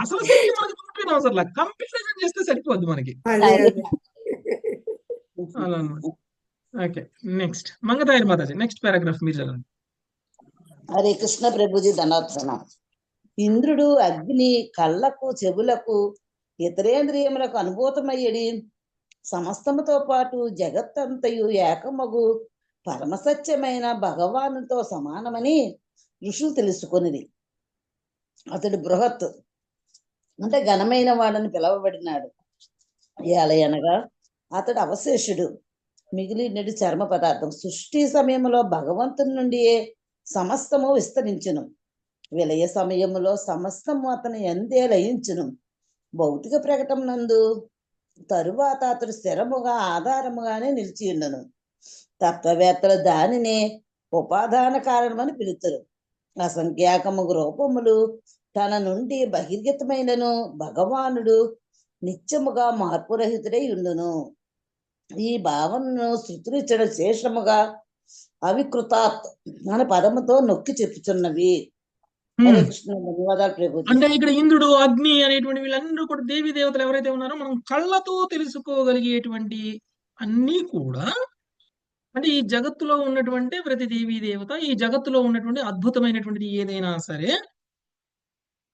అసలు శక్తి మనకి చూపించడం అవసరం లేదు, కంపారిజన్ చేస్తే సరిపోద్ది మనకి. అదే అదే. అలా అన్నమాట. Okay, next Mangathayar Mataji, next paragraph మీరు చదవండి. హరే కృష్ణ ప్రభుజీ ధనార్చన. ఇంద్రుడు అగ్ని కళ్ళకు చెవులకు ఇతరేంద్రియములకు అనుభూతమయ్యడి సమస్తముతో పాటు జగత్తంతయు ఏకమగు పరమసత్యమైన భగవానుతో సమానమని ఋషులు తెలుసుకొనిది. అతడు బృహత్ అంటే ఘనమైన వాడని పిలవబడినాడు. ఎలయనగా అతడు అవశేషుడు, మిగిలినది చర్మ పదార్థం. సృష్టి సమయంలో భగవంతుని నుండియే సమస్తము విస్తరించును, విలయ సమయములో సమస్తము అతని ఎందే లయించును. భౌతిక ప్రకటన నందు తరువాత అతడు స్థిరముగా ఆధారముగానే నిలిచి ఉండను. తత్వవేత్తలు దానినే ఉపాదాన కారణమని పిలుతురు. అసంఖ్యాకముగు రూపములు తన నుండి బహిర్గతమైనను భగవానుడు నిత్యముగా మార్పురహితుడై ఉండును. ఈ భావనను శృతులిచ్చడం శేషముగా అవికృతాత్ అనే పదముతో నొక్కి చెప్పుచున్నవి. హరే కృష్ణ. ధన్యవాదాలు ప్రభుజీ. అంటే ఇక్కడ ఇంద్రుడు, అగ్ని అనేటువంటి వీళ్ళందరూ కూడా దేవీ దేవతలు ఎవరైతే ఉన్నారో మనం కళ్ళతో తెలుసుకోగలిగేటువంటి అన్నీ కూడా, అంటే ఈ జగత్తులో ఉన్నటువంటి ప్రతి దేవీ దేవత, ఈ జగత్తులో ఉన్నటువంటి అద్భుతమైనటువంటిది ఏదైనా సరే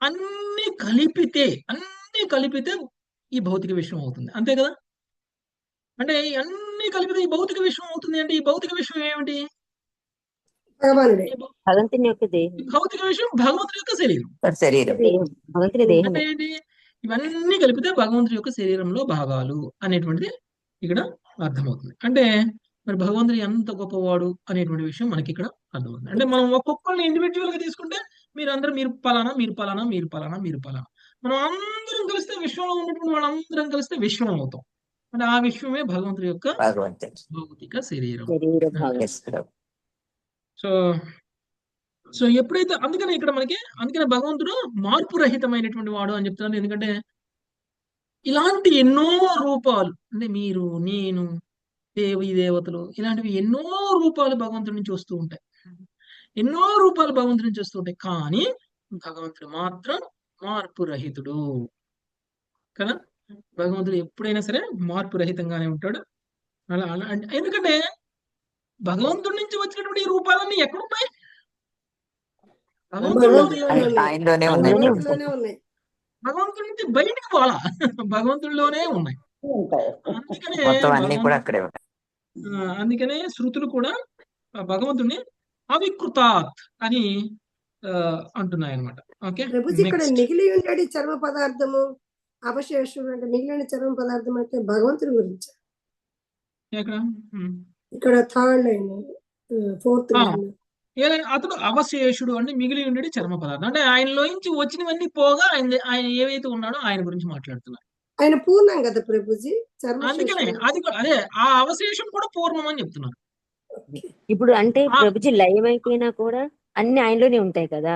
అన్ని కలిపితే ఈ భౌతిక విశ్వం అవుతుంది, అంతే కదా. అంటే అన్ని కలిపితే ఈ భౌతిక విశ్వం అవుతుంది. అంటే ఈ భౌతిక విశ్వం ఏమిటి? భగవానుడే. భగవంతుని యొక్క దేహం, భౌతిక విశ్వం భగవంతుడి యొక్క శరీరం. శరీరం. భగవంతుని అంటే దేహమే. ఏంటి? ఇవన్నీ కలిపితే భగవంతుడి యొక్క శరీరంలో భాగాలు అనేటువంటిది ఇక్కడ అర్థమవుతుంది. అంటే మరి భగవంతుడు ఎంత గొప్పవాడు అనేటువంటి విషయం మనకి ఇక్కడ అర్థమవుతుంది. అంటే మనం ఒక్కొక్కరిని ఇండివిజువల్ గా తీసుకుంటే మీరు పలానా, మీరు పలానా, మీరు పలానా, మీరు పలానా, మనం అందరం కలిస్తే విశ్వంలో ఉన్నటువంటి వాళ్ళందరం కలిస్తే విశ్వం అవుతాం. అంటే ఆ విశ్వమే భగవంతుడి యొక్క భగవంతుడు. భౌతిక శరీరం. శరీర భాగం. ఎస్ ప్రభు. సో ఎప్పుడైతే అందుకనే భగవంతుడు మార్పు రహితమైనటువంటి వాడు అని చెప్తున్నాను. ఎందుకంటే ఇలాంటి ఎన్నో రూపాలు, అంటే మీరు, నేను, దేవీ దేవతలు, ఇలాంటివి ఎన్నో రూపాలు భగవంతుడి నుంచి వస్తూ ఉంటాయి. కానీ భగవంతుడు మాత్రం మార్పు రహితుడు కదా. భగవంతుడు ఎప్పుడైనా సరే మార్పు రహితంగానే ఉంటాడు. అలా ఎందుకంటే భగవంతుడి నుంచి వచ్చినటువంటి ఈ రూపాలన్నీ ఎక్కడున్నాయి? ఆయనలోనే ఉన్నాయి. భగవంతుడిలోనే ఉన్నాయి. భగవంతుడి నుంచి బయటికి పోవాలా, భగవంతుడిలోనే ఉన్నాయి. ఉంటాయి. అందుకనే మొత్తం అన్ని కూడా అక్కడే ఉన్నాయి. అందుకనే శృతులు కూడా భగవంతుడిని అవికృతాత్ అని అంటున్నాయి అనమాట. ఓకే, ప్రభుజీ ఇక్కడ నెక్స్ట్. మిగిలి ఉండేది చర్మ పదార్థము అవశేషుడు అంటే మిగిలిన చర్మ పదార్థం అంటే భగవంతుడి గురించి. ఎక్కడ ఇక్కడ థర్డ్ లైన్, ఫోర్త్ ఆ, లైన్. అతడు అవశేషుడు అంటే మిగిలి ఉండేది చర్మ పదార్థం, అంటే ఆయనలోంచి వచ్చినవన్నీ పోగా ఆయన ఏవైతే ఉన్నాడో ఆయన గురించి మాట్లాడుతున్నారు. ఆయన పూర్ణం కదా ప్రభుజీ, అందుకనే చర్మశేషుడు. అది అదే ఆ అవశేషం కూడా పూర్ణం అని చెప్తున్నారు. ఇప్పుడు అంటే ఆ, ప్రభుజీ లయం అయిపోయినా కూడా అన్ని ఆయనలోనే ఉంటాయి కదా.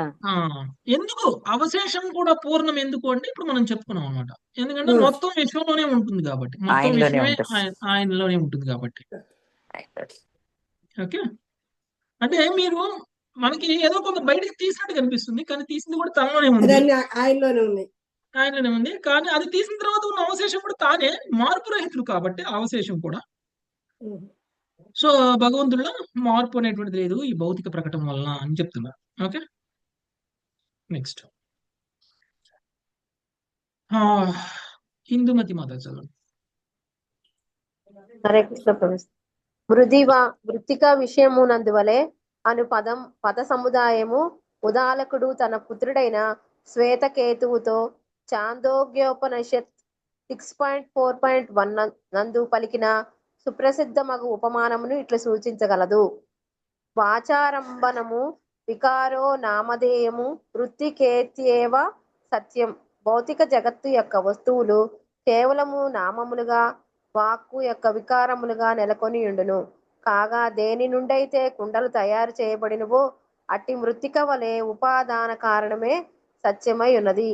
ఎందుకు అవశేషం కూడా పూర్ణం ఎందుకు అంటే ఇప్పుడు మనం చెప్పుకున్నాం అనమాట. ఎందుకంటే Hmm. మొత్తం విశ్వంలోనే ఉంటుంది కాబట్టి, మొత్తం ఆయనలోనే విశ్వమే ఉంటుంది. ఆయనలోనే ఉంటుంది కాబట్టి. ఓకే, అంటే మీరు మనకి ఏదో కొంత బయటకు తీసినట్టు కనిపిస్తుంది, కానీ తీసింది కూడా తనలోనే ఉంది, అదన్నీ ఆయనలోనే ఉన్నాయి. ఆయనలోనే ఉంది. కానీ అది తీసిన తర్వాత ఉన్న అవశేషం కూడా తానే, మార్పు రహితుడు కాబట్టి ఆ అవశేషం కూడా. Hmm. సో భగవంతుడిలో మార్పు అనేటువంటిది లేదు ఈ భౌతిక ప్రకటన వలన అని చెప్తున్నారు. ఓకే, నెక్స్ట్ ఇందుమతి మాత చదవండి. హరే కృష్ణ ప్రభు. వృత్తిక విషయమునందువలే అను పద సముదాయము ఉదాలకుడు తన పుత్రుడైన శ్వేతకేతువుతో చాందోగ్యోపనిషత్ 6.4.1 నందు పలికిన సుప్రసిద్ధమగు ఉపమానమును ఇట్లా సూచించగలదు. వాచారంభనము వికారో నామధేయము వృత్తికేత్యేవ సత్యం. భౌతిక జగత్తు యొక్క వస్తువులు కేవలము నామములుగా వాక్కు యొక్క వికారములుగా నెలకొని ఉండును. కాగా దేని నుండైతే కుండలు తయారు చేయబడినవో అట్టి మృత్తిక వలె ఉపాదాన కారణమే సత్యమై ఉన్నది.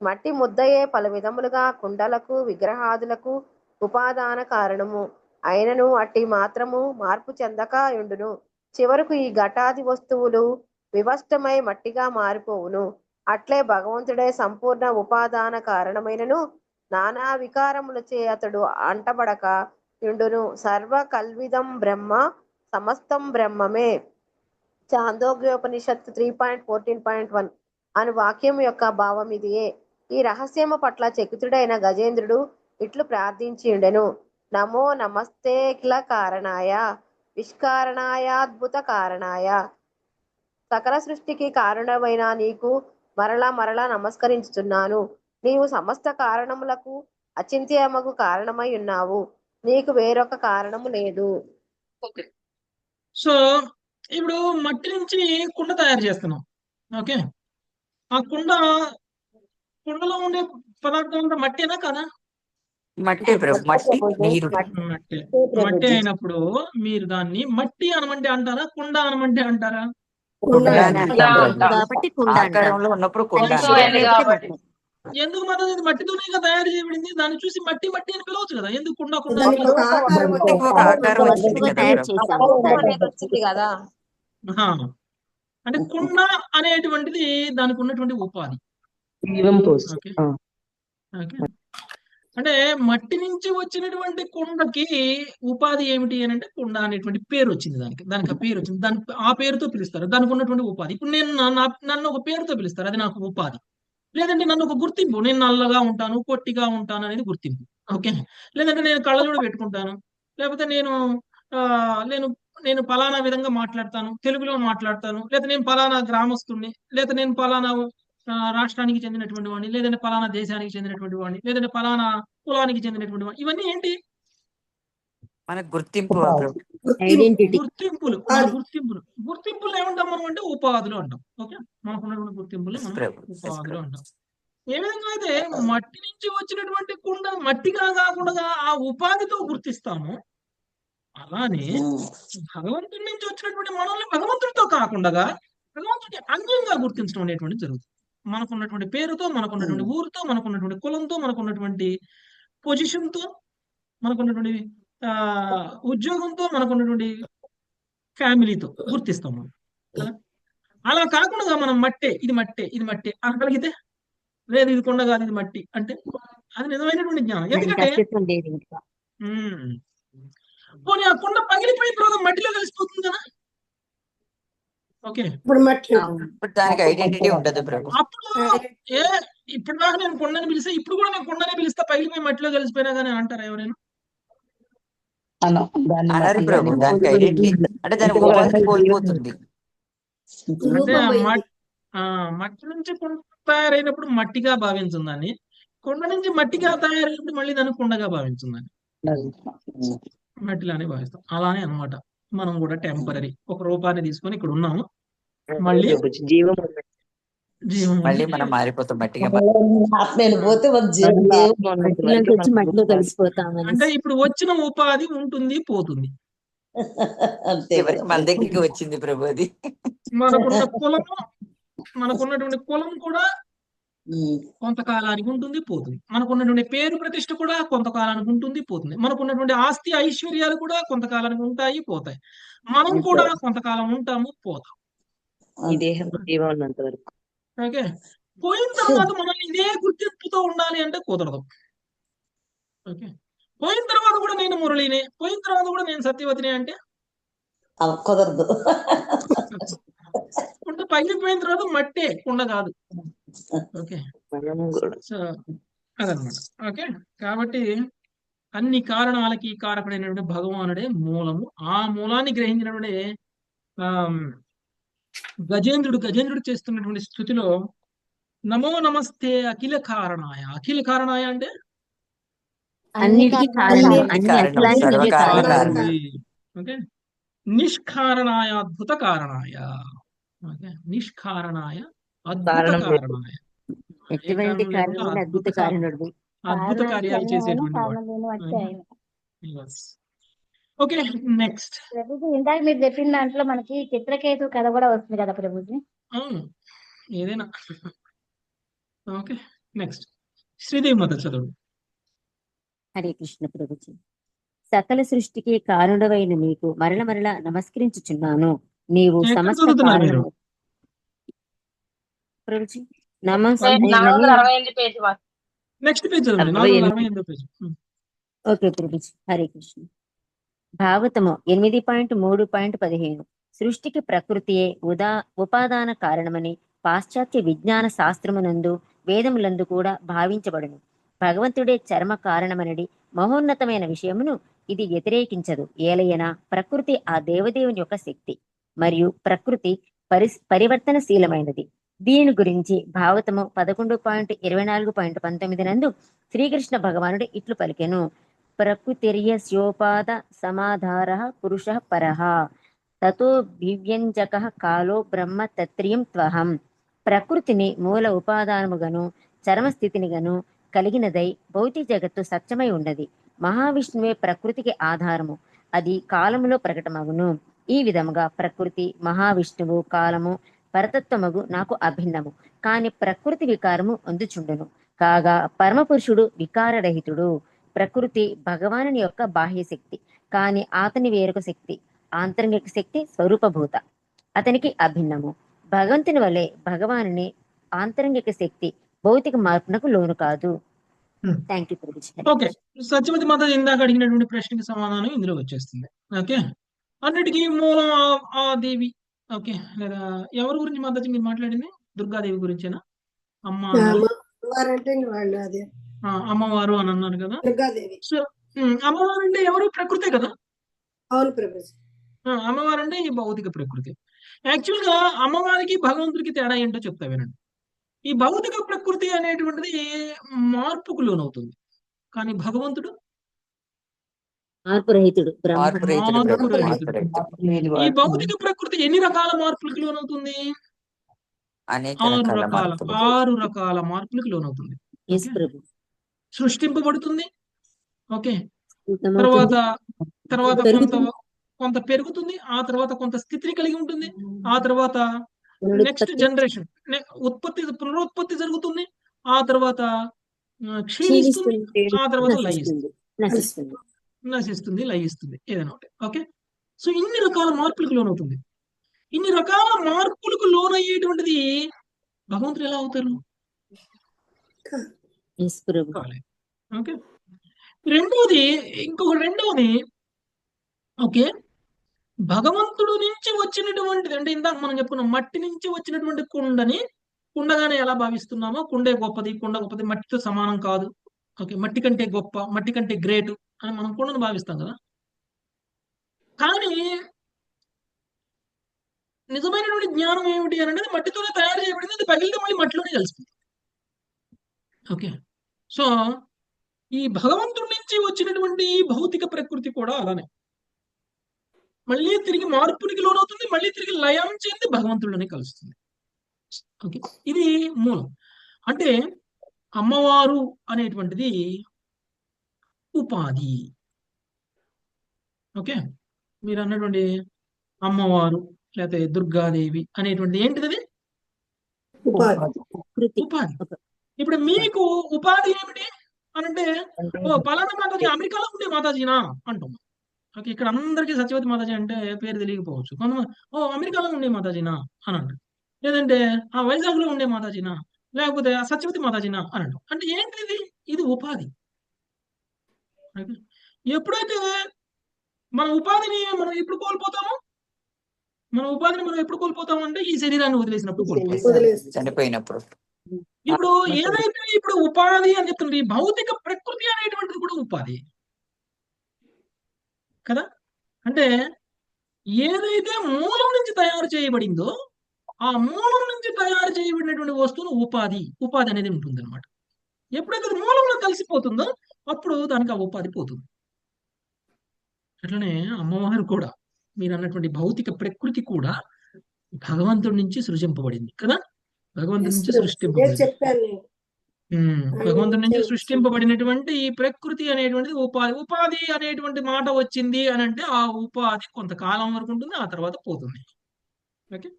మట్టి ముద్దయే పలు విధములుగా కుండలకు విగ్రహాదులకు ఉపాదాన కారణము అయినను అట్టి మాత్రము మార్పు చెందక ఉండును. చివరకు ఈ ఘటాది వస్తువులు వివష్టమై మట్టిగా మారిపోవును. అట్లే భగవంతుడే సంపూర్ణ ఉపాదాన కారణమైనను నానా వికారములచే అతడు అంటబడక యుండును. సర్వ కల్విదం బ్రహ్మ సమస్తం బ్రహ్మమే. చాందోగ్యోపనిషత్తు 3.14.1 అను వాక్యం యొక్క భావం ఇదియే. ఈ రహస్యము పట్ల చకితుడైన గజేంద్రుడు ఇట్లు ప్రార్థించి ఉండెను. నమో నమస్తే కిల కారణాయ విష్కారణాయాద్భుత కారణాయ. సకల సృష్టికి కారణమైన నీకు మరలా నమస్కరించుచున్నాను. నీవు సమస్త కారణములకు అచింత్యమగు కారణమై ఉన్నావు. నీకు వేరొక కారణము లేదు. ఓకే, సో ఇప్పుడు మట్టి నుంచి కుండ తయారు చేస్తున్నాం. ఓకే, ఆ కుండలో ఉండే పదార్థం అంతా మట్టేనా కదా? మట్టి ప్రభు, మట్టి నీరు. మట్టి అయినప్పుడు మీరు దాన్ని మట్టి అనమంటే అంటారా, కుండ అనమంటే అంటారా? కాబట్టి కుండ ఆకారంలో ఉన్నప్పుడు కుండ. ఎందుకు మనం ఇది మట్టితోనే తయారు చేయబడింది, దాన్ని చూసి మట్టి మట్టి అని పిలవచ్చు కదా, ఎందుకు కుండ కుండ దానికి ఒక ఆకారం ఆకారం వచ్చింది కదా వచ్చింది కదా. అంటే కుండ అనేటువంటిది దానికి ఉన్నటువంటి ఉపాధి. ఓకే, ఓకే, అంటే మట్టి నుంచి వచ్చినటువంటి కుండకి ఉపాధి ఏమిటి అని అంటే కుండ అనేటువంటి పేరు వచ్చింది, దానికి ఆ పేరు వచ్చింది, ఆ పేరుతో పిలుస్తారు, దానికి ఉన్నటువంటి ఉపాధి. ఇప్పుడు నేను నన్ను ఒక పేరుతో పిలుస్తారు, అది నాకు ఉపాధి. లేదంటే నన్ను ఒక గుర్తింపు, నేను నల్లగా ఉంటాను, పొట్టిగా ఉంటాను అనేది గుర్తింపు. ఓకే, లేదంటే నేను కళ్ళజోడు పెట్టుకుంటాను, లేకపోతే నేను నేను పలానా విధంగా మాట్లాడతాను, తెలుగులో మాట్లాడతాను, లేదా నేను పలానా గ్రామస్తుడిని, లేదా నేను పలానా రాష్ట్రానికి చెందినటువంటి వాడిని, లేదంటే పలానా దేశానికి చెందినటువంటి వాడిని, లేదంటే పలానా కులానికి చెందినటువంటి వాడిని. ఇవన్నీ ఏంటి? మన గుర్తింపు, గుర్తింపులు ఏమంటాం మనం అంటే ఉపాధులు అంటాం. ఓకే, మనకున్నటువంటి గుర్తింపులు మనం ఉపాధులు అంటాం. ఏ విధంగా అయితే మట్టి నుంచి వచ్చినటువంటి కుండ మట్టిగా కాకుండా ఆ ఉపాధితో గుర్తిస్తాము, అలానే భగవంతుడి నుంచి వచ్చినటువంటి మనల్ని భగవంతుడితో కాకుండా భగవంతుడి అన్యంగా గుర్తించడం అనేటువంటి జరుగుతుంది. మనకున్నటువంటి పేరుతో, మనకున్నటువంటి ఊరితో, మనకున్నటువంటి కులంతో, మనకున్నటువంటి పొజిషన్తో, మనకున్నటువంటి ఉద్యోగంతో, మనకున్నటువంటి ఫ్యామిలీతో గుర్తిస్తాం మనం కదా. అలా కాకుండా మనం ఇది మట్టే అనగలిగితే, లేదు ఇది కొండ కాదు ఇది మట్టి అంటే అది నిజమైనటువంటి జ్ఞానం. ఎందుకంటే పోనీ ఆ కొండ పగిలిపోయిన తర్వాత మట్టిలో కలిసిపోతుంది కదా. ఓకే, ఇప్పుడు మట్టి దానికి ఐడెంటిటీ ఉండదు ప్రభు. అప్పుడు ఇప్పుడు దాకా నేను కొండని పిలిస్తే ఇప్పుడు కూడా నేను కొండనే పిలిస్తా, పగిలిపోయి మట్టిలో కలిసిపోయినా కానీ అంటారా ఎవరైనా? దాన్ని అనరు మట్టి ప్రభు, అని దానికి ఐడెంటిటీ అంటే దాని ఇంకొక ఉపాధి రకంగా కోల్పోతుంది. అంటే రూపం పోయింది. మట్టి నుంచి కుండ తయారైనప్పుడు మట్టిగా భావించిందని, కుండ నుంచి మట్టిగా తయారైనప్పుడు మళ్ళీ దాన్ని కుండగా భావించిందని, మట్టిలానే భావిస్తాం. అలానే అన్నమాట. మనం కూడా టెంపరీ ఒక రూపాన్ని తీసుకొని ఇక్కడ ఉన్నాము, మళ్ళీ ప్రభుజీ జీవం ఉన్నది. జీవం మళ్ళీ ఉంది. మనం మారిపోతాం మట్టిగా. ఆత్మ వెళ్ళిపోతే మన జీవం దేవుడు మట్టిలోకి ఉన్నంత వచ్చి వరకు మనకు మట్టిలో గుర్తు కలిసిపోతామని. అంటే ఇప్పుడు వచ్చిన ఉపాధి ఉంటుంది పోతుంది. అంతే చివరికి కదా మన దగ్గరికి వచ్చింది ప్రభు అది. మనకున్న కులము మనకున్నటువంటి కులం కూడా ఉమ్. కొంతకాలానికి ఉంటుంది పోతుంది. మనకున్నటువంటి పేరు ప్రతిష్ట కూడా కొంతకాలానికి ఉంటుంది పోతుంది. మనకున్నటువంటి ఆస్తి ఐశ్వర్యాలు కూడా కొంతకాలానికి ఉంటాయి పోతాయి. మనం కూడా కొంతకాలం ఉంటాము పోతాం. ఈ దేహం జీవం ఉన్నంత వరకు. ఓకే, పోయిన తర్వాత మనల్ని ఇదే గుర్తింపుతో ఉండాలి అంటే కుదరదు. ఓకే, పోయిన తర్వాత కూడా నేను మురళినే, పోయిన తర్వాత కూడా నేను సత్యవతినే అంటే కుదరదు. కుండ పగిలిపోయిన తర్వాత మట్టే, కుండ కాదు. ఓకే, మనం కూడా సో అదనమాట. ఓకే, కాబట్టి అన్ని కారణాలకి కారకుడైనటువంటి భగవానుడే మూలము. ఆ మూలాన్ని గ్రహించినటువంటి ఆ గజేంద్రుడు చేస్తున్నటువంటి స్థుతిలో నమో నమస్తే అఖిల కారణాయ. అఖిల కారణాయ అంటే అన్నిటికీ కారణం, అన్నిటికీ అన్ని కారణం, అఖిలానికి నువ్వే సర్వకారణ కారణం. కారణం. ఓకే, నిష్కారణాయ అద్భుత కారణాయ. ఓకే, నిష్కారణాయ అద్భుత కారణం లేదు. కారణాయ. ఏ ఎటువంటి కారణం లేకుండా కారణం అద్భుత కారణుడు. అద్భుత కార్యాలు చేసేటువంటి వాడు. కారణం లేని వాటికి ఆయన. Yes. Okay, next. ప్రభుజీ ఇందాక మీరు చెప్పిన దాంట్లో మనకి చిత్రకేతు కథ కూడా వస్తుంది కదా ప్రభుజీ. అవును, ఏదైనా. ఓకే, నెక్స్ట్ శ్రీదేవి మాత చదువు. హరే కృష్ణ ప్రభుజీ. సకల సృష్టికి కారణుడవైన నీకు మరల మరల నమస్కరించుచున్నాను. నీవు ఎక్కడ సమస్త చదువుతున్నారు మీరు? కారణము. ప్రభుజీ నమస్తే. 468 పేజీ వరకు. నెక్స్ట్ పేజ్ చదవండి, 48. 448 పేజ్. ఓకే ప్రభుజీ, హరే కృష్ణ. భాగవతము 8.3.15. సృష్టికి ప్రకృతియే ఉపాదాన కారణమని పాశ్చాత్య విజ్ఞాన శాస్త్రమునందు వేదములందు కూడా భావించబడును. భగవంతుడే చర్మ కారణమనడి మహోన్నతమైన విషయమును ఇది వ్యతిరేకించదు. ఏలయన ప్రకృతి ఆ దేవదేవుని యొక్క శక్తి మరియు ప్రకృతి పరివర్తనశీలమైనది. దీని గురించి భాగవతము 11.24.19 నందు శ్రీకృష్ణ భగవానుడు ఇట్లు పలికెను. ప్రకృతిర్యస్యోపాద సమాధార పురుష పరః తతో భివ్యంజక కాలో బ్రహ్మ తత్రియం త్వహం. ప్రకృతిని మూల ఉపాదానముగను చరమస్థితిని గను కలిగినదై భౌతిక జగత్తు సత్యమై ఉన్నది. మహావిష్ణువే ప్రకృతికి ఆధారము, అది కాలములో ప్రకటమగును. ఈ విధముగా ప్రకృతి, మహావిష్ణువు, కాలము, పరతత్వమగు నాకు అభిన్నము. కాని ప్రకృతి వికారము అందుచుండును. కాగా పరమపురుషుడు వికారరహితుడు. ప్రకృతి భగవానుని యొక్క బాహ్య శక్తి, కాని అతని వేరొక శక్తి, ఆంతరంగిక శక్తి స్వరూపభూత, అతనికి అభిన్నము. భగవంతుని వలె భగవానుని ఆంతరంగిక శక్తి భౌతిక మార్పునకు లోను కాదు. Thank you Prabhuji. Okay, Satyavathi మాత ఇందాక అడిగినటువంటి ప్రశ్నకి సమాధానం ఇందులో వచ్చేస్తుంది. ఓకే, అన్నిటికీ మూలం ఆ దేవి. ఓకే, లేదా ఎవరి గురించి మాతాజీ మీరు మాట్లాడింది? దుర్గాదేవి గురించేనా? అమ్మ అన్నారు. వారంటే ఇంక వాళ్ళు అదే అమ్మవారు అని అన్నారు కదా. దుర్గాదేవి. సో అమ్మవారు అంటే ఎవరు? ప్రకృతే కదా. అవును ప్రభుజీ. అమ్మవారు అంటే ఈ భౌతిక ప్రకృతి. యాక్చువల్ గా అమ్మవారికి భగవంతుడికి తేడా ఏంటో చెప్తా వినండి. ఈ భౌతిక ప్రకృతి అనేటువంటిది మార్పుకు లోనవుతుంది, కానీ భగవంతుడు మార్పు రహితుడు, బ్రహ్మ. మార్పు రహితుడు ప్రభు, మార్పు మార్పు రహితుడు. రహితుడు. ఈ భౌతిక ప్రకృతి ఎన్ని రకాల మార్పులకు లోనవుతుంది? అనేక 6 రకాల రకాల మార్పులు. 6 రకాల మార్పులకు లోనవుతుంది. ఎస్ ప్రభు. సృష్టింపబడుతుంది. ఓకే, పూర్తమవుతుంది. తర్వాత పెరుగుతుంది. కొంత పెరుగుతుంది, ఆ తర్వాత కొంత స్థితిని కలిగి ఉంటుంది, ఆ తర్వాత నెక్స్ట్ పునరుత్పత్తి. జనరేషన్ పునరుత్పత్తి జరుగుతుంది, ఆ తర్వాత క్షీణిస్తుంది, ఆ తర్వాత నశిస్తుంది, లయిస్తుంది, ఏదైనా ఒకటి. ఓకే, సో ఇన్ని రకాల మార్పులకు లోనవుతుంది. ఇన్ని రకాల మార్పులకు లోనయ్యేటువంటిది భగవంతుడు ఎలా అవుతారు? ఎస్ ప్రభు. ఓకే, రెండవది ఓకే, భగవంతుడు నుంచి వచ్చినటువంటిది అంటే ఇందాక మనం చెప్పుకున్నాం, మట్టి నుంచి వచ్చినటువంటి కుండగానే ఎలా భావిస్తున్నామో, కుండే గొప్పది, కుండ గొప్పది, మట్టితో సమానం కాదు. ఓకే, మట్టి కంటే గొప్ప, మట్టి కంటే గ్రేట్ అని మనం కుండను భావిస్తాం కదా. కానీ నిజమైనటువంటి జ్ఞానం ఏమిటి అని అనేది మట్టితోనే తయారు చేయబడింది. అది పగిలితే మళ్ళీ మట్టిలోనే కలిసిపోతుంది. ఓకే. సో ఈ భగవంతుడి నుంచి వచ్చినటువంటి భౌతిక ప్రకృతి కూడా అలానే మళ్ళీ తిరిగి మార్పునికి లోనవుతుంది, మళ్ళీ తిరిగి లయం చెంది భగవంతుడిని కలుస్తుంది. ఓకే, ఇది మూలం. అంటే అమ్మవారు అనేటువంటిది ఉపాధి. ఓకే, మీరు అన్నటువంటి అమ్మవారు లేకపోతే దుర్గాదేవి అనేటువంటి ఏంటిది? అది ఉపాధి. ఉపాధి. ఇప్పుడు మీకు ఉపాధి ఏమిటి అని అంటే, ఓ పలానా మాతాజీ అమెరికాలో ఉండే మాతాజీనా అంటాం. ఓకే, ఇక్కడ అందరికీ సత్యవతి మాతాజీ అంటే పేరు తెలియకపోవచ్చు. కొంతమంది ఓ అమెరికాలో ఉండే మాతాజీనా అని అంటారు. లేదంటే ఆ వైజాగ్ లో ఉండే మాతాజీనా, లేకపోతే ఆ సత్యవతి మాతాజీనా అని అంటాం. అంటే ఏంటిది? ఇది ఉపాధి. ఓకే, ఎప్పుడైతే మన ఉపాధిని మనం ఎప్పుడు కోల్పోతామో, మన ఉపాధిని మనం ఎప్పుడు కోల్పోతాము అంటే ఈ శరీరాన్ని వదిలేసినప్పుడు కోల్పోతాం. వదిలేసి చనిపోయినప్పుడు. ఇప్పుడు ఏదైతే ఇప్పుడు ఉపాధి అని చెప్తుంది, ఈ భౌతిక ప్రకృతి అనేటువంటిది కూడా ఉపాధి కదా. అంటే ఏదైతే మూలం నుంచి తయారు చేయబడిందో ఆ మూలం నుంచి తయారు చేయబడినటువంటి వస్తువును ఉపాధి అనేది ఉంటుంది అనమాట. ఎప్పుడైతే అది మూలంలో కలిసిపోతుందో అప్పుడు దానికి ఆ ఉపాధి పోతుంది. అట్లనే అమ్మవారు కూడా మీరు అన్నటువంటి భౌతిక ప్రకృతి కూడా భగవంతుడి నుంచి సృజింపబడింది కదా. భగవంతుడి నుంచి సృష్టింపబడింది. చెప్పాను నేను. భగవంతుడి నుంచి సృష్టింపబడినటువంటి ఈ ప్రకృతి అనేటువంటిది ఉపాధి అనేటువంటి మాట వచ్చింది అని అంటే ఆ ఉపాధి కొంతకాలం వరకు ఉంటుంది, ఆ తర్వాత పోతుంది. ఓకే,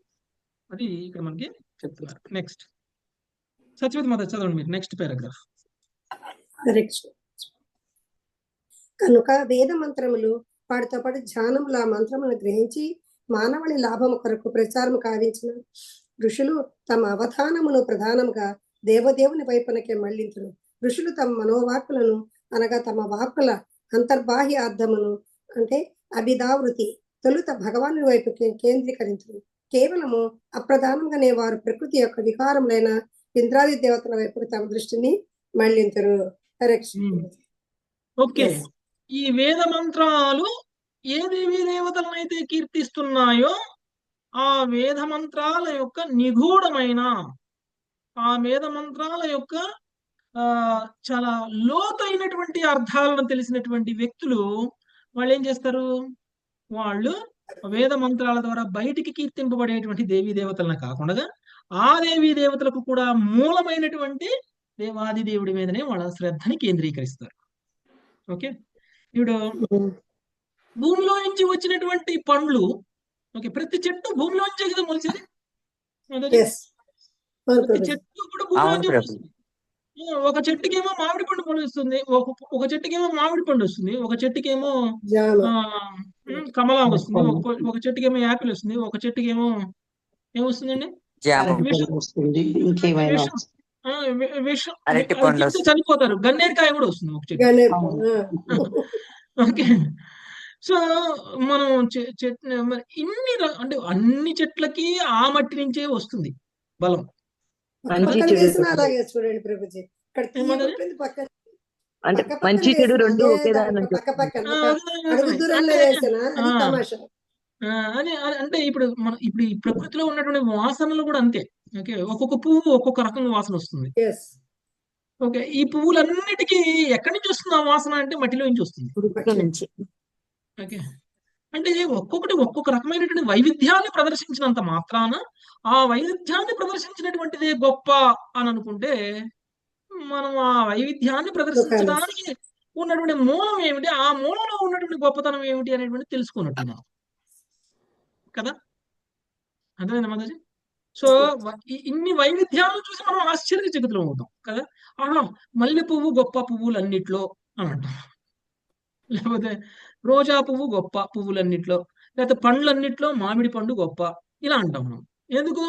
అది ఇక్కడ మనకి చెప్తున్నారు. నెక్స్ట్ సత్యవతి మాత చదవండి మీరు, నెక్స్ట్ పారాగ్రాఫ్. కనుక వేద మంత్రములు వాటితో పాటు ధ్యానములు ఆ మంత్రములను గ్రహించి మానవుని లాభము కొరకు ప్రచారము కావించిన ఋషులు తమ అవధానమును ప్రధానముగా దేవదేవుని వైపునకే మళ్లించును. ఋషులు తమ మనోవాక్కులను అనగా తమ వాక్కుల అంతర్బాహ్య అర్థమును అంటే అభిదావృతి తొలుత భగవాను వైపు కేంద్రీకరించును. కేవలము అప్రధానంగానే వారు ప్రకృతి యొక్క వికారములైన ఇంద్రాది దేవతల వైపు తమ దృష్టిని మళ్లించరు. ఓకే, ఈ వేద మంత్రాలు ఏ దేవీ దేవతలనైతే కీర్తిస్తున్నాయో ఆ వేద మంత్రాల యొక్క నిగూఢమైన, ఆ వేద మంత్రాల యొక్క చాలా లోతైనటువంటి అర్థాలను తెలిసినటువంటి వ్యక్తులు వాళ్ళు ఏం చేస్తారు? వాళ్ళు వేద మంత్రాల ద్వారా బయటికి కీర్తింపబడేటువంటి దేవీ దేవతలను కాకుండా ఆ దేవీ దేవతలకు కూడా మూలమైనటువంటి దేవాది దేవుడి మీదనే వాళ్ళ శ్రద్ధని కేంద్రీకరిస్తారు. ఓకే, ఇప్పుడు భూమిలో నుంచి వచ్చినటువంటి పండ్లు, ఓకే, ప్రతి చెట్టు భూమిలో నుంచే కదా మొలిచేది. ప్రతి చెట్టు కూడా భూమిలో నుంచే మొలుస్తుంది. ఒక చెట్టుకేమో మామిడి పండు మొలుస్తుంది, ఒక చెట్టుకేమో మామిడి పండు వస్తుంది, ఒక చెట్టుకేమో కమలా వస్తుంది, ఒక చెట్టుకేమో యాపిల్ వస్తుంది, ఒక చెట్టుకేమో ఏమొస్తుందండి చనిపోతారు. గన్నేరుకాయ కూడా వస్తుంది ఒక చెట్టు. ఓకే, సో మనం మరి ఇన్ని అంటే అన్ని చెట్లకి ఆ మట్టి నుంచే వస్తుంది బలం. అంటే మంచి చెడు రెండు ఒకే దాని అంటే ఇప్పుడు ఈ ప్రకృతిలో ఉన్నటువంటి వాసనలు కూడా అంతే. ఓకే, ఒక్కొక్క పువ్వు ఒక్కొక్క రకంగా వాసన వస్తుంది. ఓకే, ఈ పువ్వులన్నిటికీ ఎక్కడి నుంచి వస్తుంది ఆ వాసన అంటే మట్టిలో నుంచి వస్తుంది. ఓకే, అంటే ఒక్కొక్కటి ఒక్కొక్క రకమైనటువంటి వైవిధ్యాన్ని ప్రదర్శించినంత మాత్రాన ఆ వైవిధ్యాన్ని ప్రదర్శించినటువంటిదే గొప్ప అని అనుకుంటే మనం ఆ వైవిధ్యాన్ని ప్రదర్శించడానికి ఉన్నటువంటి మూలం ఏమిటి, ఆ మూలంలో ఉన్నటువంటి గొప్పతనం ఏమిటి అనేటువంటి తెలుసుకున్నట్టు కదా. అర్థమైందా మాతాజీ? సో ఇన్ని వైవిధ్యాలను చూసి మనం ఆశ్చర్యచకితులం అవుతాం కదా. ఆహా, మల్లె పువ్వు గొప్ప పువ్వులన్నిట్లో అని అంటాం, లేకపోతే రోజా పువ్వు గొప్ప పువ్వులన్నిట్లో, లేకపోతే పండ్లన్నిట్లో మామిడి పండు గొప్ప, ఇలా అంటాం మనం. ఎందుకు?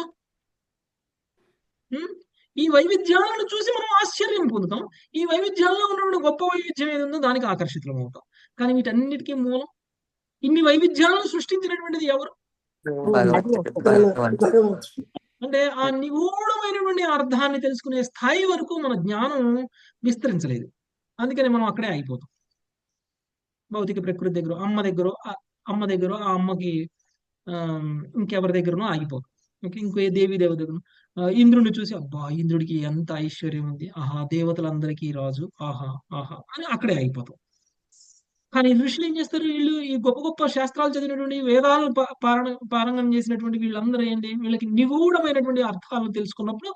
ఈ వైవిధ్యాలను చూసి మనం ఆశ్చర్యం పొందుతాం. ఈ వైవిధ్యాల్లో ఉన్నటువంటి గొప్ప వైవిధ్యం ఏది ఉందో దానికి ఆకర్షితులం అవుతాం. కానీ వీటన్నిటికీ మూలం, ఇన్ని వైవిధ్యాలను సృష్టించినటువంటిది ఎవరు అంటే ఆ నిగూఢమైనటువంటి అర్థాన్ని తెలుసుకునే స్థాయి వరకు మన జ్ఞానం విస్తరించలేదు. అందుకని మనం అక్కడే అయిపోతాం. భౌతిక ప్రకృతి దగ్గర, అమ్మ దగ్గర, అమ్మ దగ్గర ఆ అమ్మకి ఇంకెవరి దగ్గరనో ఆగిపోతాం. ఓకే, ఇంకో ఏ దేవీ దేవత దగ్గర ఇంద్రుడిని చూసి అబ్బా ఇంద్రుడికి ఎంత ఐశ్వర్యం ఉంది, ఆహా దేవతలందరికీ రాజు, ఆహా ఆహా అని అక్కడే ఆగిపోతాం. కానీ ఋషులు ఏం చేస్తారు, వీళ్ళు ఈ గొప్ప గొప్ప శాస్త్రాలు చదివినటువంటి వేదాలను పారంగం చేసినటువంటి వీళ్ళందరూ ఏంటి, వీళ్ళకి నిగూఢమైనటువంటి అర్థాలను తెలుసుకున్నప్పుడు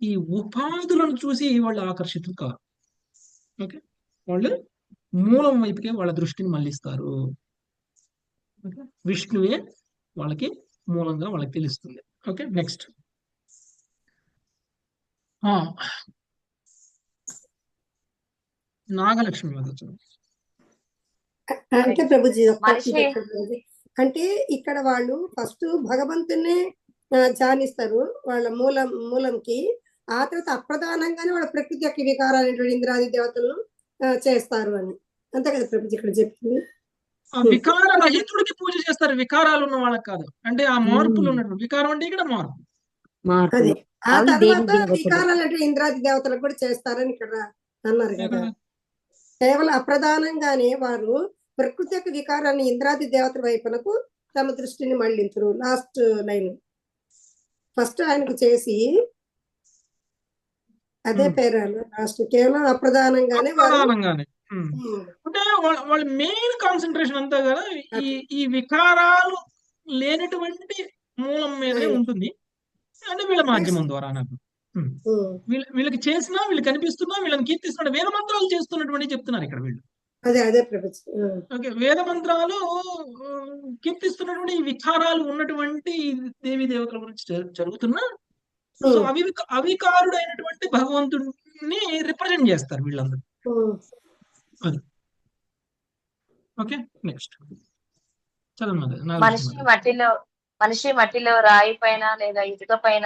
ఈ ఉపాధులను చూసి వాళ్ళు ఆకర్షితులు కారు. ఓకే, వాళ్ళు మూలం వైపుకే వాళ్ళ దృష్టిని మళ్ళిస్తారు. ఓకే, విష్ణువే వాళ్ళకి మూలంగా వాళ్ళకి తెలుస్తుంది. ఓకే, నెక్స్ట్ నాగలక్ష్మి వదచ్చు. అంటే ప్రభుజీ మనిషి అంటే ఇక్కడ వాళ్ళు ఫస్ట్ భగవంతునే ధ్యానిస్తారు వాళ్ళ మూలంకి, ఆ తర్వాత అప్రధానంగానే వాళ్ళ ప్రకృతి యొక్క వికారాలైనటువంటి ఇంద్రాది దేవతలను చేస్తారు అని, అంతే కదా ప్రభుజీ ఇక్కడ చెప్తుంది. వికార రహితుడికి పూజ చేస్తారు, వికారాలు ఉన్న వాళ్ళకి కాదు. అంటే ఆ మార్పులు ఉన్నటువంటి వికారం అంటే ఇక్కడ మార్పు. అది ఆ తర్వాత వికారాలు అంటే ఇంద్రాది దేవతలకు కూడా చేస్తారని ఇక్కడ అన్నారు కదా. కేవలం అప్రధానంగానే వారు ప్రకృతి యొక్క వికారాన్ని ఇంద్రాది దేవతల వైపునకు తమ దృష్టిని మళ్ళించరు. లాస్ట్ లైన్ ఫస్ట్ ఆయనకు చేసి అదే పేరాలు లాస్ట్ కేవలం అప్రధానంగానే అంటే వాళ్ళ మెయిన్ కాన్సన్ట్రేషన్ అంతా కదా ఈ వికారాలు లేనటువంటి మూలం మీదనే ఉంటుంది. అంటే వీళ్ళ మాధ్యమం ద్వారా నాకు వీళ్ళకి చేసినా, వీళ్ళు కనిపిస్తున్నా, వీళ్ళని కీర్తిస్తున్నా, వేద మంత్రాలు చేస్తున్నటువంటి చెప్తున్నారు ఇక్కడ వీళ్ళు. ఓకే, వేద మంత్రాలు కీర్తిస్తున్నటువంటి ఈ వికారాలు ఉన్నటువంటి దేవీ దేవతల గురించి జరుగుతున్నా, సో అవికారుడైనటువంటి భగవంతుడిని రిప్రజెంట్ చేస్తారు వీళ్ళందరూ. అది ఓకే, నెక్స్ట్ చదవండి. మనిషి మట్టిలో రాయి పైన లేదా ఇటుక పైన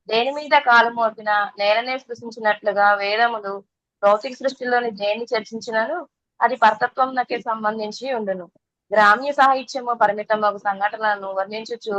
దేని మీద కాలు మోపిన నేలనే సృష్టించినట్లుగా వేదములు భౌతిక సృష్టిలోని దేన్ని చర్చించినను అది పరతత్వంకే సంబంధించి ఉండును. గ్రామ్య సాహిత్యము పరిమితమగు సంఘటనలను వర్ణించుచు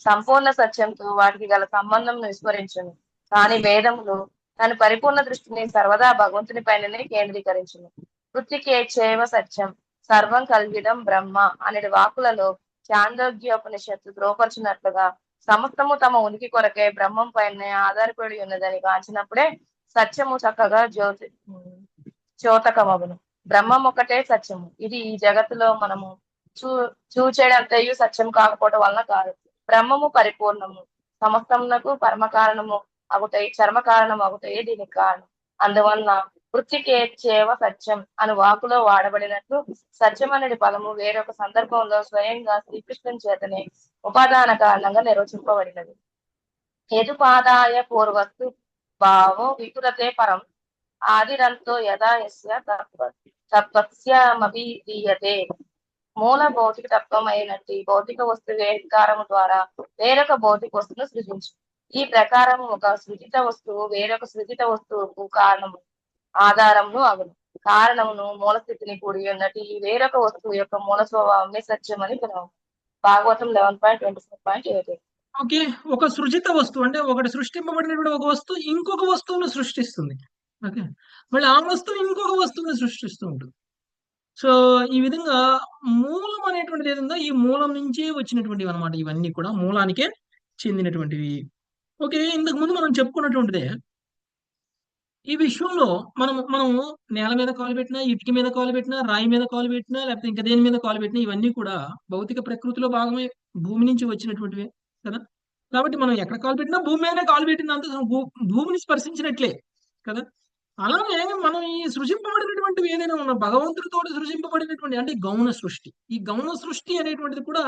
సంపూర్ణ సత్యంతో వాటికి గల సంబంధం విస్మరించును. కానీ వేదములు తన పరిపూర్ణ దృష్టిని సర్వదా భగవంతుని పైననే కేంద్రీకరించును. వృత్తికే చేవ సత్యం సర్వం కల్విదం బ్రహ్మ అనే వాకులలో చాందోగ్యోపనిషత్తు ధ్రువపరచినట్లుగా సమస్తము తమ ఉనికి కొరకే బ్రహ్మం పైన ఆధారపడి ఉన్నదని కాంచినప్పుడే సత్యము చక్కగా చోతకమగును. బ్రహ్మం ఒకటే సత్యము. ఇది ఈ జగత్తులో మనము చూచేటంతయు సత్యం కాకపోవడం వలన కాదు. బ్రహ్మము పరిపూర్ణము, సమస్తమునకు పరమ కారణము అగుతాయి, చర్మ కారణం అగుతాయి దీనికి కారణం. అందువలన వృత్తికే చేవ సత్యం అను వాకులో వాడబడినట్లు సత్యం అనేది పదము వేరొక సందర్భంలో స్వయంగా శ్రీకృష్ణుని చేతనే ఉపాదాన కారణంగా నిర్వచింపబడినది. హేతుపాదాయ పూర్వస్తు భావో వికురతే పరం ఆదిరంతో యథా యస్య తత్వస్యమభిధీయతే. మూల భౌతిక తత్వం అయినట్టు భౌతిక వస్తువే వికారము ద్వారా వేరొక భౌతిక వస్తువును సృజించు. ఈ ప్రకారం ఒక సృజిత వస్తువు వేరొక సృజిత వస్తువుకు కారణము ఆధారమును అగును. కారణమును మూల స్థితిని కూడి ఉన్నట్టు ఈ వేరొక వస్తువు యొక్క మూల స్వభావమే సత్యం అని పిలువం. భాగవతం 11.24.8. ఓకే, ఒక సృజిత వస్తువు అంటే ఒకటి సృష్టింపబడినటువంటి ఒక వస్తువు ఇంకొక వస్తువును సృష్టిస్తుంది. ఓకే, మళ్ళీ ఆ వస్తువు ఇంకొక వస్తువుని సృష్టిస్తూ ఉంటుంది. సో ఈ విధంగా మూలం అనేటువంటిది ఏదో ఈ మూలం నుంచే వచ్చినటువంటివి అనమాట. ఇవన్నీ కూడా మూలానికే చెందినటువంటివి. ఓకే, ఇంతకు ముందు మనం చెప్పుకున్నటువంటిదే ఈ విషయంలో మనము నేల మీద కాలు పెట్టినా, ఇటుక మీద కాలు పెట్టినా, రాయి మీద కాలు పెట్టినా, లేకపోతే ఇంకా దేని మీద కాలు పెట్టినా ఇవన్నీ కూడా భౌతిక ప్రకృతిలో భాగమే, భూమి నుంచి వచ్చినటువంటివే కదా. కాబట్టి మనం ఎక్కడ కాలు పెట్టినా భూమి మీదనే కాలు పెట్టినంత భూమిని స్పర్శించినట్లే కదా. అలానే మనం ఈ సృజింపబడినటువంటివి ఏదైనా ఉన్న భగవంతుడితో సృజింపబడినటువంటి అంటే గౌణ సృష్టి, ఈ గౌణ సృష్టి అనేటువంటిది కూడా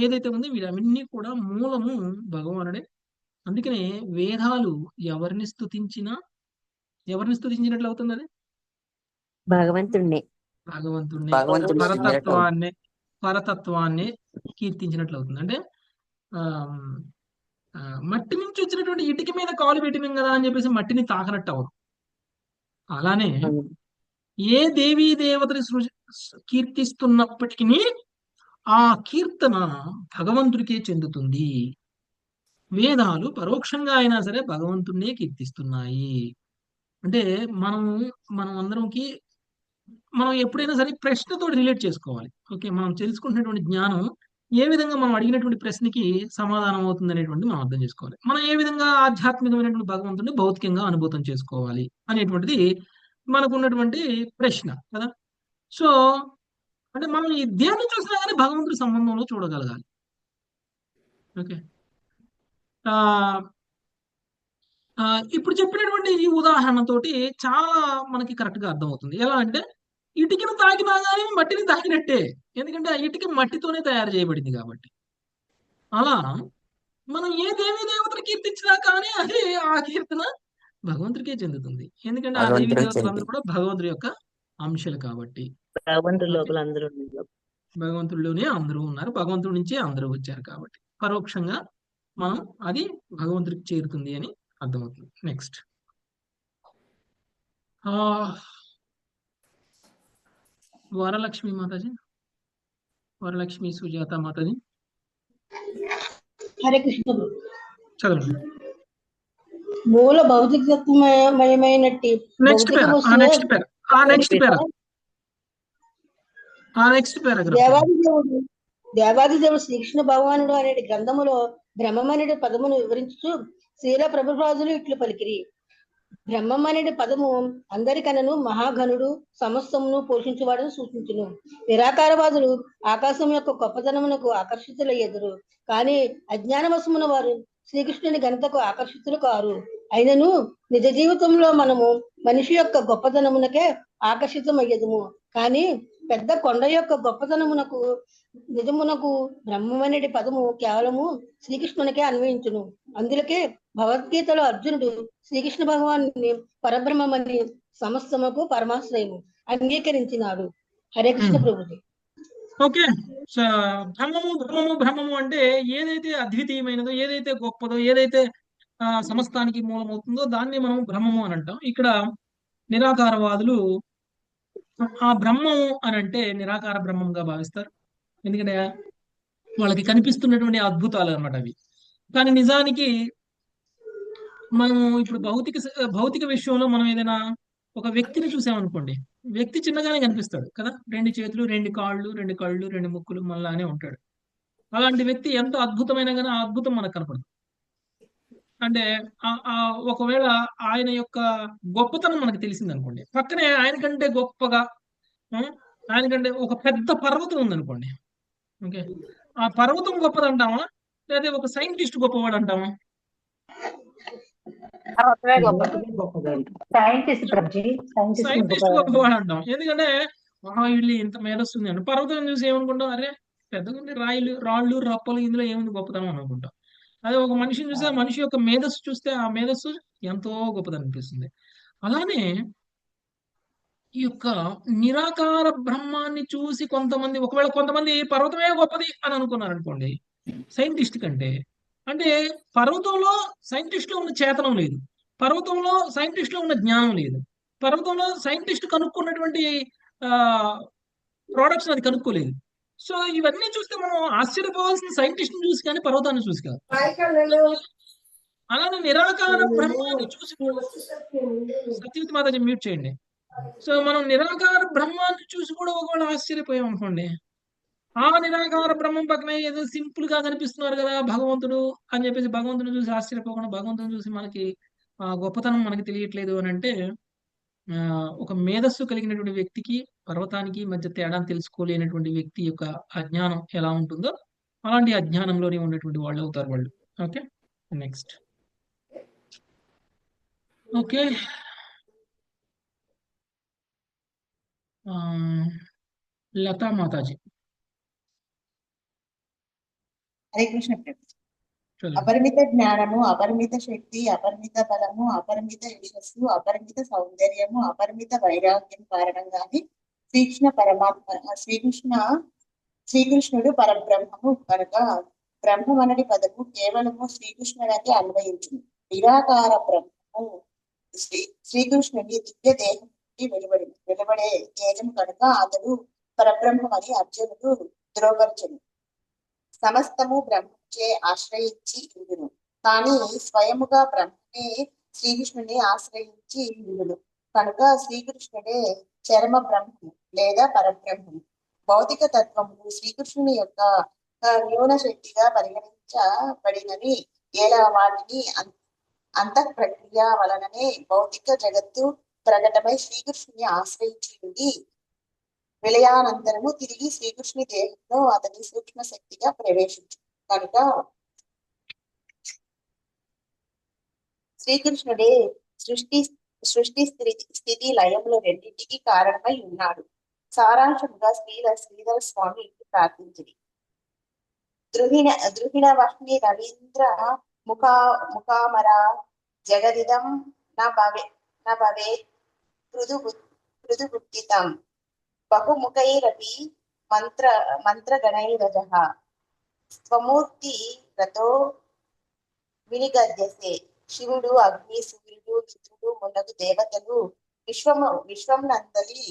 ఏదైతే ఉందో వీటన్ని కూడా మూలము భగవానుడే. అందుకనే వేదాలు ఎవరిని స్తుతించినట్లు అవుతుంది? అది భగవంతుణ్ణి పరతత్వాన్ని కీర్తించినట్లు అవుతుంది. అంటే మట్టి నుంచి వచ్చినటువంటి ఇటుక మీద కాలు పెట్టినాం కదా అని చెప్పేసి మట్టిని తాకనట్టు అవ్వదు. అలానే ఏ దేవీ దేవతని కీర్తిస్తున్నప్పటికీ ఆ కీర్తన భగవంతుడికే చెందుతుంది. వేదాలు పరోక్షంగా అయినా సరే భగవంతుడినే కీర్తిస్తున్నాయి. అంటే మనం అందరంకి మనం ఎప్పుడైనా సరే ప్రశ్నతో రిలేట్ చేసుకోవాలి. ఓకే. మనం తెలుసుకుంటున్నటువంటి జ్ఞానం ఏ విధంగా మనం అడిగినటువంటి ప్రశ్నకి సమాధానం అవుతుంది అనేటువంటిది మనం అర్థం చేసుకోవాలి. మనం ఏ విధంగా ఆధ్యాత్మికమైనటువంటి భగవంతుడిని భౌతికంగా అనుభూతం చేసుకోవాలి అనేటువంటిది మనకున్నటువంటి ప్రశ్న కదా! సో, అంటే మనం ఈ దేన్ని చూసినా గాని భగవంతుడి సంబంధంలో చూడగలగాలి. ఓకే. ఆహ్, ఇప్పుడు చెప్పినటువంటి ఈ ఉదాహరణతోటి చాలా మనకి కరెక్ట్‌గా అర్థమవుతుంది. ఎలా అంటే ఇటుకను తాకినా గాని మట్టిని తాకినట్టే. ఎందుకంటే ఆ ఇటుక మట్టితోనే తయారు చేయబడింది కాబట్టి. అలా మనం ఏ దేవీ దేవతను కీర్తించినా కానీ అది ఆ కీర్తన భగవంతుడికే చెందుతుంది. ఎందుకంటే ఆ దేవీ భగవంతుడు దేవతలందరూ చెంది కూడా భగవంతుడి యొక్క అంశాలు కాబట్టి. భగవంతుడి ఓకే. లోపల అందరూ ఉన్నారు. భగవంతుడిలోనే అందరూ ఉన్నారు. భగవంతుడి నుంచే అందరూ వచ్చారు కాబట్టి. పరోక్షంగా మనం అది భగవంతుడికి చేరుతుంది అని అర్థమవుతుంది. నెక్స్ట్. ఆహ్, వరలక్ష్మి మాతాజీ. వరలక్ష్మి సుజాత మాతాజీ. హరే కృష్ణ. చదవండి. మూల భౌతికమయమైనట్టి నెక్స్ట్ భౌతిక పేరా. ఆ వస్తువు నెక్స్ట్ పేరా. ఆ నెక్స్ట్ పేరా. ఆ నెక్స్ట్ పారాగ్రాఫ్. దేవాదిదేవుడు శ్రీకృష్ణ భగవానుడు అనే గ్రంథములో బ్రహ్మమనే పదమును వివరించుచు శ్రీల ప్రభురాజులు ఇట్లు పలికిరి. బ్రహ్మమనే పదము అందరికనను మహాఘనుడు సమస్తమును పోషించువాడని సూచించును. నిరాకారవాదులు ఆకాశం యొక్క గొప్పతనమునకు ఆకర్షితులయ్యెదరు. కానీ అజ్ఞానవశమున వారు శ్రీకృష్ణుని ఘనతకు ఆకర్షితులు కారు. అయినను నిజ జీవితంలో మనము మనిషి యొక్క గొప్పతనమునకే ఆకర్షితమయ్యదుము. కానీ పెద్ద కొండ యొక్క గొప్పతనమునకు నిజమునకు బ్రహ్మమనే పదము కేవలము శ్రీకృష్ణునికే అన్వయించును. అందులకే భగవద్గీతలో అర్జునుడు శ్రీకృష్ణ భగవాన్ని పరబ్రహ్మమని సమస్తముకు పరమాశ్రయము అంగీకరించినాడు. హరే కృష్ణ ప్రభుజీ. ఓకే. బ్రహ్మము అంటే ఏదైతే అద్వితీయమైనదో, ఏదైతే గొప్పదో, ఏదైతే సమస్తానికి మూలమవుతుందో దాన్ని మనం బ్రహ్మము అని అంటాం. ఇక్కడ నిరాకారవాదులు ఆ బ్రహ్మము అని అంటే నిరాకార బ్రహ్మంగా భావిస్తారు. ఎందుకంటే వాళ్ళకి కనిపిస్తున్నటువంటి అద్భుతాలు అన్నమాట అవి. కానీ నిజానికి మనం ఇప్పుడు భౌతిక విషయంలో మనం ఏదైనా ఒక వ్యక్తిని చూసామనుకోండి, వ్యక్తి చిన్నగానే కనిపిస్తాడు కదా. 2 చేతులు, 2 కాళ్ళు, 2 కళ్ళు, 2 ముక్కులు మనలానే ఉంటాడు. అలాంటి వ్యక్తి ఎంత అద్భుతమైన కానీ ఆ అద్భుతం మనకు కనపడదు. అంటే ఒకవేళ ఆయన యొక్క గొప్పతనం మనకు తెలిసింది అనుకోండి, పక్కనే ఆయన కంటే గొప్పగా ఆయన కంటే ఒక పెద్ద పర్వతం ఉందనుకోండి. ఓకే. ఆ పర్వతం గొప్పదంటామా, లేదా ఒక సైంటిస్ట్ గొప్పవాడు అంటామా? సైంటిస్ట్ గొప్పవాడు అంటాం. ఎందుకంటే వీళ్ళు ఇంత మేధస్తుంది అండి. పర్వతం చూసి ఏమనుకుంటాం, అరే పెద్దగా రాళ్ళు రప్పలు, ఇందులో ఏముంది గొప్పతనం అని అనుకుంటాం. అదే ఒక మనిషిని చూస్తే ఆ మనిషి యొక్క మేధస్సు చూస్తే ఆ మేధస్సు ఎంతో గొప్పదని అనిపిస్తుంది. అలానే ఈ యొక్క నిరాకార బ్రహ్మాన్ని చూసి ఒకవేళ కొంతమంది పర్వతమే గొప్పది అని అనుకున్నారు అనుకోండి సైంటిస్ట్ కంటే. అంటే పర్వతంలో సైంటిస్ట్ లో ఉన్న చేతనం లేదు, పర్వతంలో సైంటిస్ట్ లో ఉన్న జ్ఞానం లేదు, పర్వతంలో సైంటిస్ట్ కనుక్కున్నటువంటి ప్రోడక్ట్స్ అది కనుక్కోలేదు. సో ఇవన్నీ చూస్తే మనం ఆశ్చర్యపోవాల్సిన సైంటిస్ట్ ని చూసి కానీ పర్వతాన్ని చూసి కాదు. అలానే నిరాకార బ్రహ్మాన్ని చూసి సత్యవతి మాతాజీ మ్యూట్ చేయండి. సో మనం నిరాకార బ్రహ్మాన్ని చూసి కూడా ఒకవేళ ఆశ్చర్యపోయాం అనుకోండి, ఆ నిరాకార బ్రహ్మం పక్కన ఏదో సింపుల్ గా కనిపిస్తున్నారు కదా భగవంతుడు అని చెప్పేసి భగవంతుని చూసి ఆశ్చర్యపోకుండా భగవంతుని చూసి మనకి గొప్పతనం మనకి తెలియట్లేదు అని అంటే ఒక మేధస్సు కలిగినటువంటి వ్యక్తికి పర్వతానికి మధ్య తేడాను తెలుసుకోలేనటువంటి వ్యక్తి యొక్క అజ్ఞానం ఎలా ఉంటుందో అలాంటి అజ్ఞానంలోనే ఉన్నటువంటి వాళ్ళు అవుతారు వాళ్ళు. Okay. Next. Okay. Lata Mataji. Hare Krishna. అపరిమిత జ్ఞానము, అపరిమిత శక్తి, అపరిమిత బలము, అపరిమిత యశస్సు, అపరిమిత సౌందర్యము, అపరిమిత వైరాగ్యం కారణంగానే శ్రీకృష్ణుడు పరబ్రహ్మము కనుక బ్రహ్మం అనే పదము కేవలము శ్రీకృష్ణుడికి అన్వయించును. నిరాకార బ్రహ్మము శ్రీకృష్ణుడి దివ్య దేహం నుండి వెలువడే తేజము కనుక అతడు పరబ్రహ్మమని అర్జునుడు ధ్రువపరచును. సమస్తము బ్రహ్మచే ఆశ్రయించి ఉండును, కానీ స్వయముగా బ్రహ్మనే శ్రీకృష్ణుని ఆశ్రయించి ఉండును కనుక శ్రీకృష్ణుడే చరమ బ్రహ్మము లేదా పరబ్రహ్మము. భౌతిక తత్వములు శ్రీకృష్ణుని యొక్క న్యూన శక్తిగా పరిగణించబడినవి. ఎలా వాటిని అంతః ప్రక్రియ వలననే భౌతిక జగత్తు ప్రకటమై శ్రీకృష్ణుని ఆశ్రయించి ఉండి విలయానంతరము తిరిగి శ్రీకృష్ణుని దేహంలో అతని సూక్ష్మ శక్తిగా ప్రవేశించు. కనుక శ్రీకృష్ణుడే సృష్టి స్థితి లయములు రెండింటికి కారణమై ఉన్నాడు. సారాంశముగా శ్రీధర స్వామి ఇట్లు ప్రార్థించింది. ద్రుహిణ వహ్ని రవీంద్ర ముఖామర జగదిదం నభవే పృథుగుప్తితం బహుముఖైరపి మంత్రగణైరజః స్వమూర్తి రతో వినిగద్యసే. శివుడు, అగ్ని, సూర్యుడు, ఇంద్రుడు మొదలగు దేవతలు విశ్వంనందలి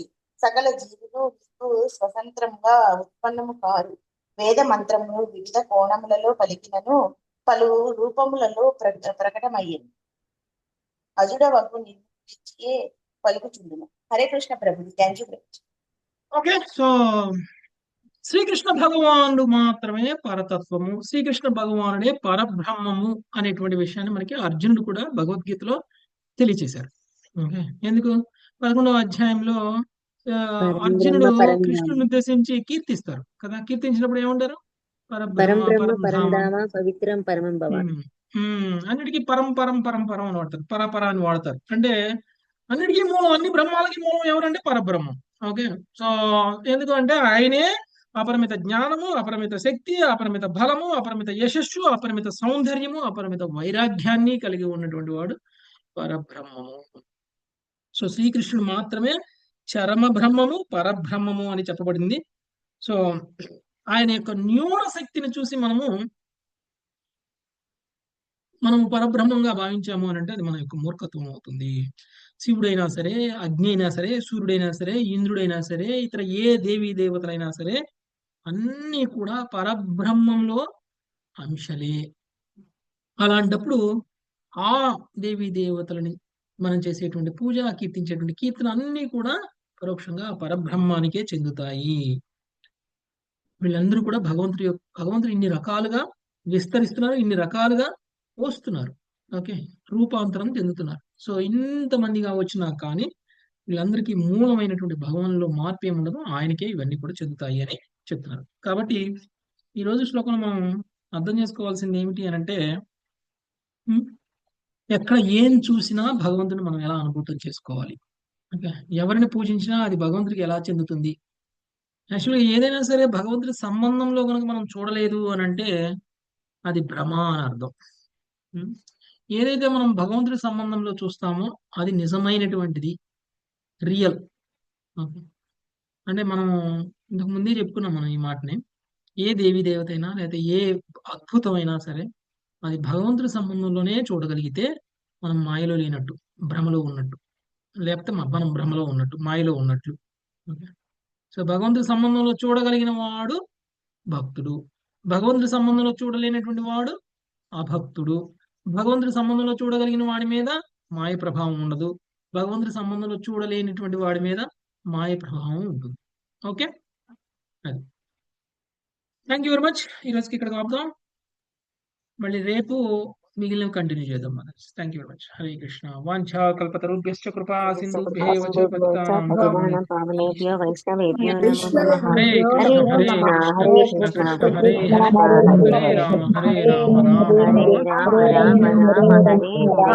సకల జీవులు మీకు స్వతంత్రంగా ఉత్పన్నము కారు. వేద మంత్రములు వివిధ కోణములలో పలికినను పలు రూపములలో ప్రకటమయ్యింది. అజుడవగు నిర్మించే పలుకుచుండును. Hare Krishna Prabhuji. Thank you Prabhuji. Okay, so Srikrishna భగవానుడు మాత్రమే పరతత్వము, శ్రీకృష్ణ భగవానుడే పరబ్రహ్మము అనేటువంటి విషయాన్ని మనకి అర్జునుడు కూడా భగవద్గీతలో తెలియచేశారు. ఓకే, ఎందుకు 11వ అధ్యాయంలో అర్జునుడు కృష్ణుని ఉద్దేశించి కీర్తిస్తారు కదా. కీర్తించినప్పుడు ఏమంటారు? పరబ్రహ్మ, పరబ్రహ్మ, పవిత్రం, పరమం భవామి. అన్నిటికీ పరం పరం పరం పరం అని వాడతారు, పరపర అని వాడతారు. అంటే అన్నిటికీ మూలం, అన్ని బ్రహ్మాలకి మూలం ఎవరంటే పరబ్రహ్మం. ఓకే, సో ఎందుకంటే ఆయనే అపరిమిత జ్ఞానము, అపరిమిత శక్తి, అపరిమిత బలము, అపరిమిత యశస్సు, అపరిమిత సౌందర్యము, అపరిమిత వైరాగ్యాన్ని కలిగి ఉన్నటువంటి వాడు పరబ్రహ్మము. సో శ్రీకృష్ణుడు మాత్రమే చరమ బ్రహ్మము, పరబ్రహ్మము అని చెప్పబడింది. సో ఆయన యొక్క న్యూన శక్తిని చూసి మనము పరబ్రహ్మంగా భావించాము అని అంటే అది మన యొక్క మూర్ఖత్వం అవుతుంది. శివుడైనా సరే, అగ్ని అయినా సరే, సూర్యుడైనా సరే, ఇంద్రుడైనా సరే, ఇతర ఏ దేవీ దేవతలైనా సరే అన్నీ కూడా పరబ్రహ్మంలో అంశలే. అలాంటప్పుడు ఆ దేవీ దేవతలని మనం చేసేటువంటి పూజ, కీర్తించేటువంటి కీర్తన అన్నీ కూడా పరోక్షంగా పరబ్రహ్మానికే చెందుతాయి. వీళ్ళందరూ కూడా భగవంతుడు ఇన్ని రకాలుగా విస్తరిస్తున్నారు, ఇన్ని రకాలుగా వస్తున్నారు. ఓకే, రూపాంతరం చెందుతున్నారు. సో ఇంతమందిగా వచ్చినా కానీ వీళ్ళందరికీ మూలమైనటువంటి భగవాన్లో మార్పు ఏముండదు, ఆయనకే ఇవన్నీ కూడా చెందుతాయి అని చెప్తున్నారు. కాబట్టి ఈ రోజు శ్లోకంలో మనం అర్థం చేసుకోవాల్సింది ఏమిటి అని అంటే, ఎక్కడ ఏం చూసినా భగవంతుని మనం ఎలా అనుభూతం చేసుకోవాలి. ఓకే, ఎవరిని పూజించినా అది భగవంతుడికి ఎలా చెందుతుంది. యాక్చువల్గా ఏదైనా సరే భగవంతుడి సంబంధంలో కనుక మనం చూడలేదు అని అంటే అది భ్రమ అని అర్థం. ఏదైతే మనం భగవంతుడి సంబంధంలో చూస్తామో అది నిజమైనటువంటిది, రియల్. ఓకే, అంటే మనం ఇంతకు ముందే చెప్పుకున్నాం మనం ఈ మాటని. ఏ దేవీ దేవత అయినా లేకపోతే ఏ అద్భుతమైనా సరే అది భగవంతుడి సంబంధంలోనే చూడగలిగితే మనం మాయలో లేనట్టు, భ్రమలో ఉన్నట్టు, లేకపోతే మనం భ్రమలో ఉన్నట్టు, మాయలో ఉన్నట్లు. ఓకే, సో భగవంతుడి సంబంధంలో చూడగలిగిన వాడు భక్తుడు, భగవంతుడి సంబంధంలో చూడలేనటువంటి వాడు అభక్తుడు. భగవంతుడి సంబంధంలో చూడగలిగిన వాడి మీద మాయ ప్రభావం ఉండదు, భగవంతుడి సంబంధంలో చూడలేనటువంటి వాడి మీద మాయ ప్రభావం ఉంటుంది. ఓకే, అది. Thank you very much. ఈరోజుకి ఇక్కడ ఆపుదాం, మళ్ళీ రేపు మిగిలిన కంటిన్యూ చేద్దాం. Thank you very much. Hare Krishna. వాంఛా కల్పతరుభ్యశ్చ కృపా సింధుభ్యేవ చ పతితానాం పావనేభ్యో వైష్ణవేభ్యో హరే నమో నమః. హరే హరే కృష్ణ హరే కృష్ణ, కృష్ణ హరే కృష్ణ కృష్ణ, హరే హరే, హరే హరే రామ రామ రామ హరే రామ, రామ రామ, హరే హరే.